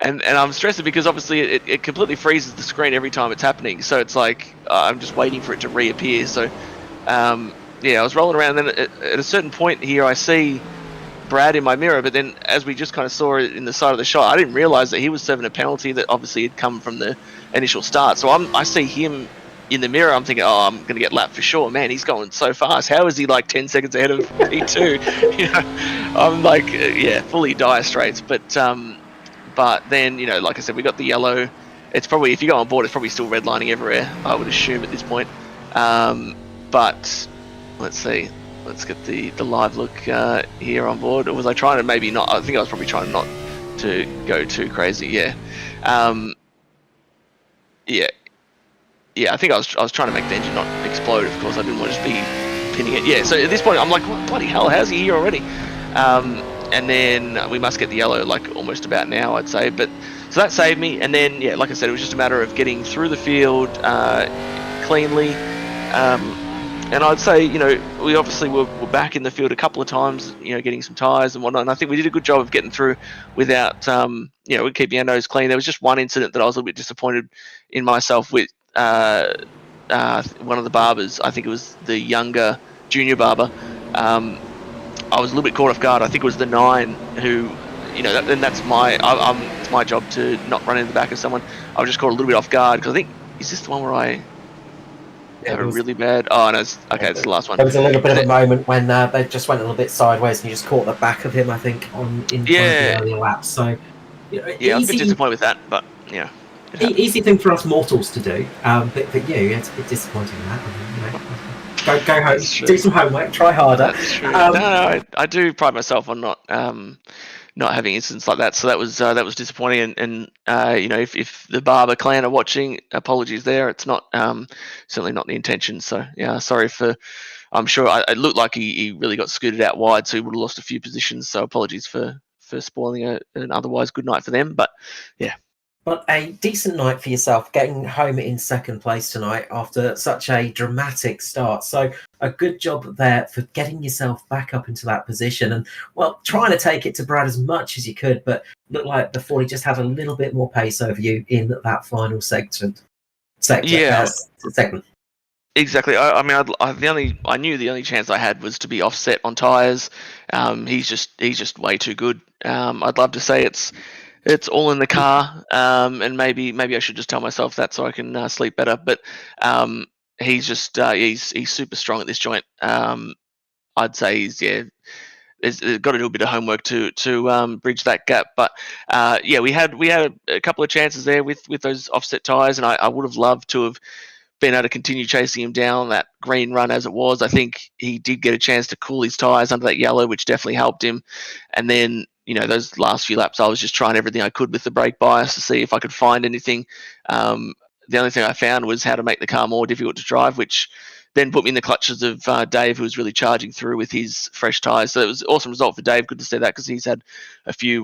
and I'm stressing because obviously it completely freezes the screen every time it's happening. So it's like I'm just waiting for it to reappear. So yeah, I was rolling around, and then at a certain point here, I see Brad in my mirror, but then as we just kind of saw it in the side of the shot, I didn't realize that he was serving a penalty that obviously had come from the initial start. So I see him in the mirror. I'm thinking, oh, I'm going to get lapped for sure. Man, he's going so fast. How is he like 10 seconds ahead of P2? You know, I'm like, yeah, fully dire straits. But then, you know, like I said, we got the yellow. It's probably, if you go on board, it's probably still redlining everywhere, I would assume at this point. But let's see. Let's get the live look here on board. Or was I trying to maybe not? I think I was probably trying not to go too crazy. Yeah, yeah. I think I was trying to make the engine not explode. Of course, I didn't want to just be pinning it. Yeah. So at this point, I'm like, what, bloody hell, how's he here already? And then we must get the yellow like almost about now, I'd say. But so that saved me. And then yeah, like I said, it was just a matter of getting through the field cleanly. And I'd say, you know, we obviously were back in the field a couple of times, you know, getting some tyres and whatnot. And I think we did a good job of getting through without, you know, we keeping our nose clean. There was just one incident that I was a little bit disappointed in myself with one of the barbers. I think it was the younger junior barber. I was a little bit caught off guard. I think it was the 9 who, you know, that's it's my job to not run in the back of someone. I was just caught a little bit off guard because I think, is this the one where I have a really bad? Oh no, it's the last one. There was a little bit of a moment when they just went a little bit sideways, and you just caught the back of him, I think, in one of the earlier laps. So, you know, yeah, I was a bit disappointed with that, but yeah, easy thing for us mortals to do. But for you, it's a bit disappointing that. You know, go home, do some homework, try harder. That's true. No, I do pride myself on not having incidents like that. So that was disappointing. And you know, if the Barber clan are watching, apologies there. It's not certainly not the intention. So yeah, sorry for. I'm sure it looked like he really got scooted out wide, so he would have lost a few positions. So apologies for spoiling an otherwise good night for them. But yeah. But a decent night for yourself, getting home in second place tonight after such a dramatic start. So a good job there for getting yourself back up into that position and, well, trying to take it to Brad as much as you could, but looked like before he just had a little bit more pace over you in that final segment. Exactly. I mean, I knew the only chance I had was to be offset on tyres. He's just way too good. I'd love to say it's all in the car, and maybe I should just tell myself that so I can sleep better. But he's just he's super strong at this joint. I'd say he's got to do a bit of homework to bridge that gap. But yeah, we had a couple of chances there with those offset tyres, and I would have loved to have been able to continue chasing him down that green run as it was. I think he did get a chance to cool his tyres under that yellow, which definitely helped him. And then, you know, those last few laps, I was just trying everything I could with the brake bias to see if I could find anything. The only thing I found was how to make the car more difficult to drive, which then put me in the clutches of Dave, who was really charging through with his fresh tyres. So it was an awesome result for Dave. Good to see that because he's had a few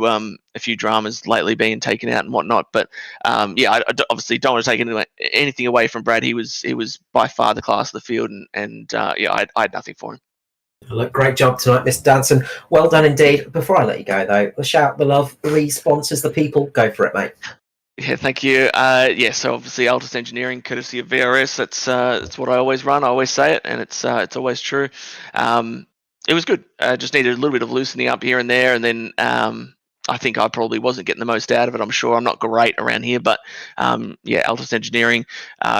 dramas lately being taken out and whatnot. But yeah, I obviously don't want to take anything away from Brad. He was by far the class of the field, and yeah, I had nothing for him. Look, great job tonight, Mr. Danson. Well done indeed. Before I let you go, though, the shout, the love, the sponsors, the people. Go for it, mate. Yeah, thank you. Yeah, so obviously Altus Engineering, courtesy of VRS. That's what I always run. I always say it, and it's always true. It was good. Just needed a little bit of loosening up here and there, and then I think I probably wasn't getting the most out of it. I'm sure I'm not great around here, but yeah, Altus Engineering,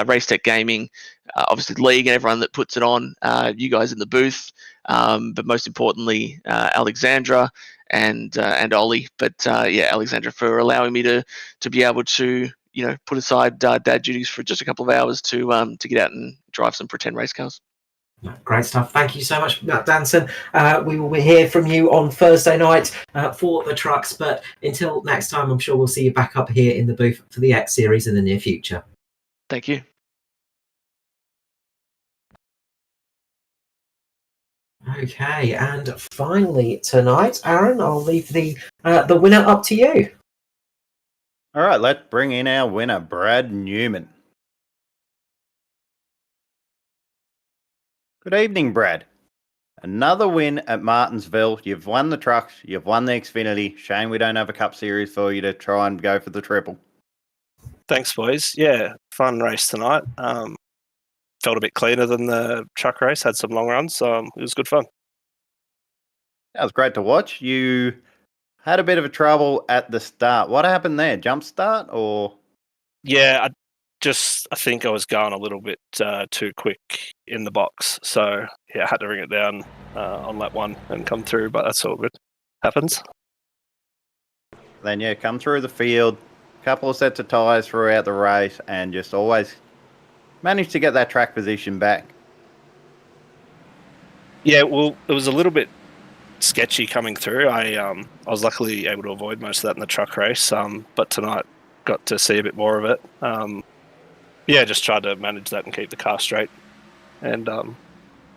Race Tech Gaming, obviously the league and everyone that puts it on. You guys in the booth, but most importantly, Alexandra and Ollie. But yeah, Alexandra for allowing me to be able to, you know, put aside dad duties for just a couple of hours to get out and drive some pretend race cars. Great stuff. Thank you so much, Matt Danson. We will hear from you on Thursday night for the trucks. But until next time, I'm sure we'll see you back up here in the booth for the X Series in the near future. Thank you. Okay, and finally tonight, Aaron, I'll leave the winner up to you. All right, let's bring in our winner, Brad Newman. Good evening, Brad. Another win at Martinsville. You've won the trucks. You've won the Xfinity. Shame we don't have a Cup Series for you to try and go for the triple. Thanks, boys. Yeah, fun race tonight. Felt a bit cleaner than the truck race. Had some long runs, so it was good fun. That was great to watch. You had a bit of a trouble at the start. What happened there? Jump start or? Yeah, I think I was going a little bit too quick in the box, so yeah, I had to ring it down on lap 1 and come through. But that's all good. Happens. Then yeah, come through the field, couple of sets of tyres throughout the race, and just always managed to get that track position back. Yeah, well, it was a little bit sketchy coming through. I was luckily able to avoid most of that in the truck race, but tonight got to see a bit more of it. Yeah, just tried to manage that and keep the car straight, and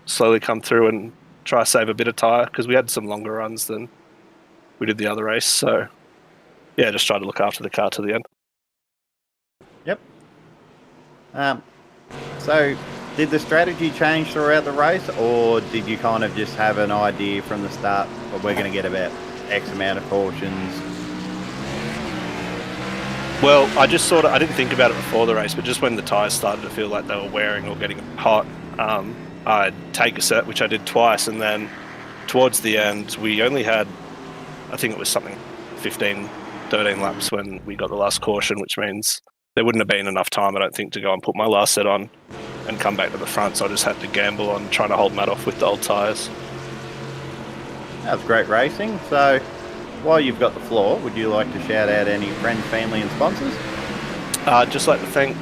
slowly come through and try to save a bit of tyre because we had some longer runs than we did the other race. So yeah, just try to look after the car to the end. Yep. So did the strategy change throughout the race, or did you kind of just have an idea from the start that we're going to get about X amount of cautions? Well, I didn't think about it before the race, but just when the tyres started to feel like they were wearing or getting hot, I'd take a set, which I did twice, and then towards the end, we only had, I think it was something 15, 13 laps when we got the last caution, which means there wouldn't have been enough time, I don't think, to go and put my last set on and come back to the front, so I just had to gamble on trying to hold Matt off with the old tyres. That was great racing. So while you've got the floor, would you like to shout out any friends, family and sponsors? I'd just like to thank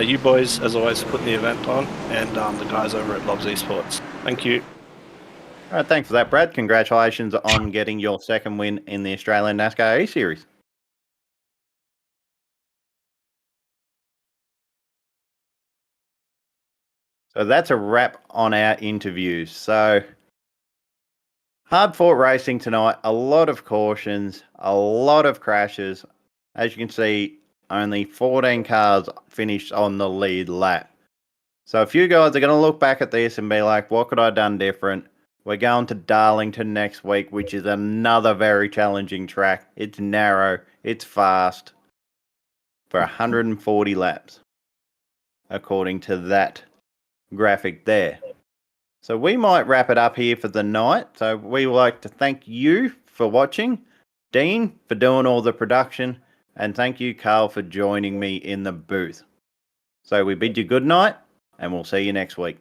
you boys, as always, for putting the event on, and the guys over at Lobs Esports. Thank you. All right, thanks for that, Brad. Congratulations on getting your second win in the Australian NASCAR eSeries. So that's a wrap on our interviews. So hard fought racing tonight, a lot of cautions, a lot of crashes. As you can see, only 14 cars finished on the lead lap. So a few guys are going to look back at this and be like, what could I have done different? We're going to Darlington next week, which is another very challenging track. It's narrow, it's fast, for 140 laps, according to that graphic there. So we might wrap it up here for the night. So we would like to thank you for watching, Dean for doing all the production, and thank you, Carl, for joining me in the booth. So we bid you good night, and we'll see you next week.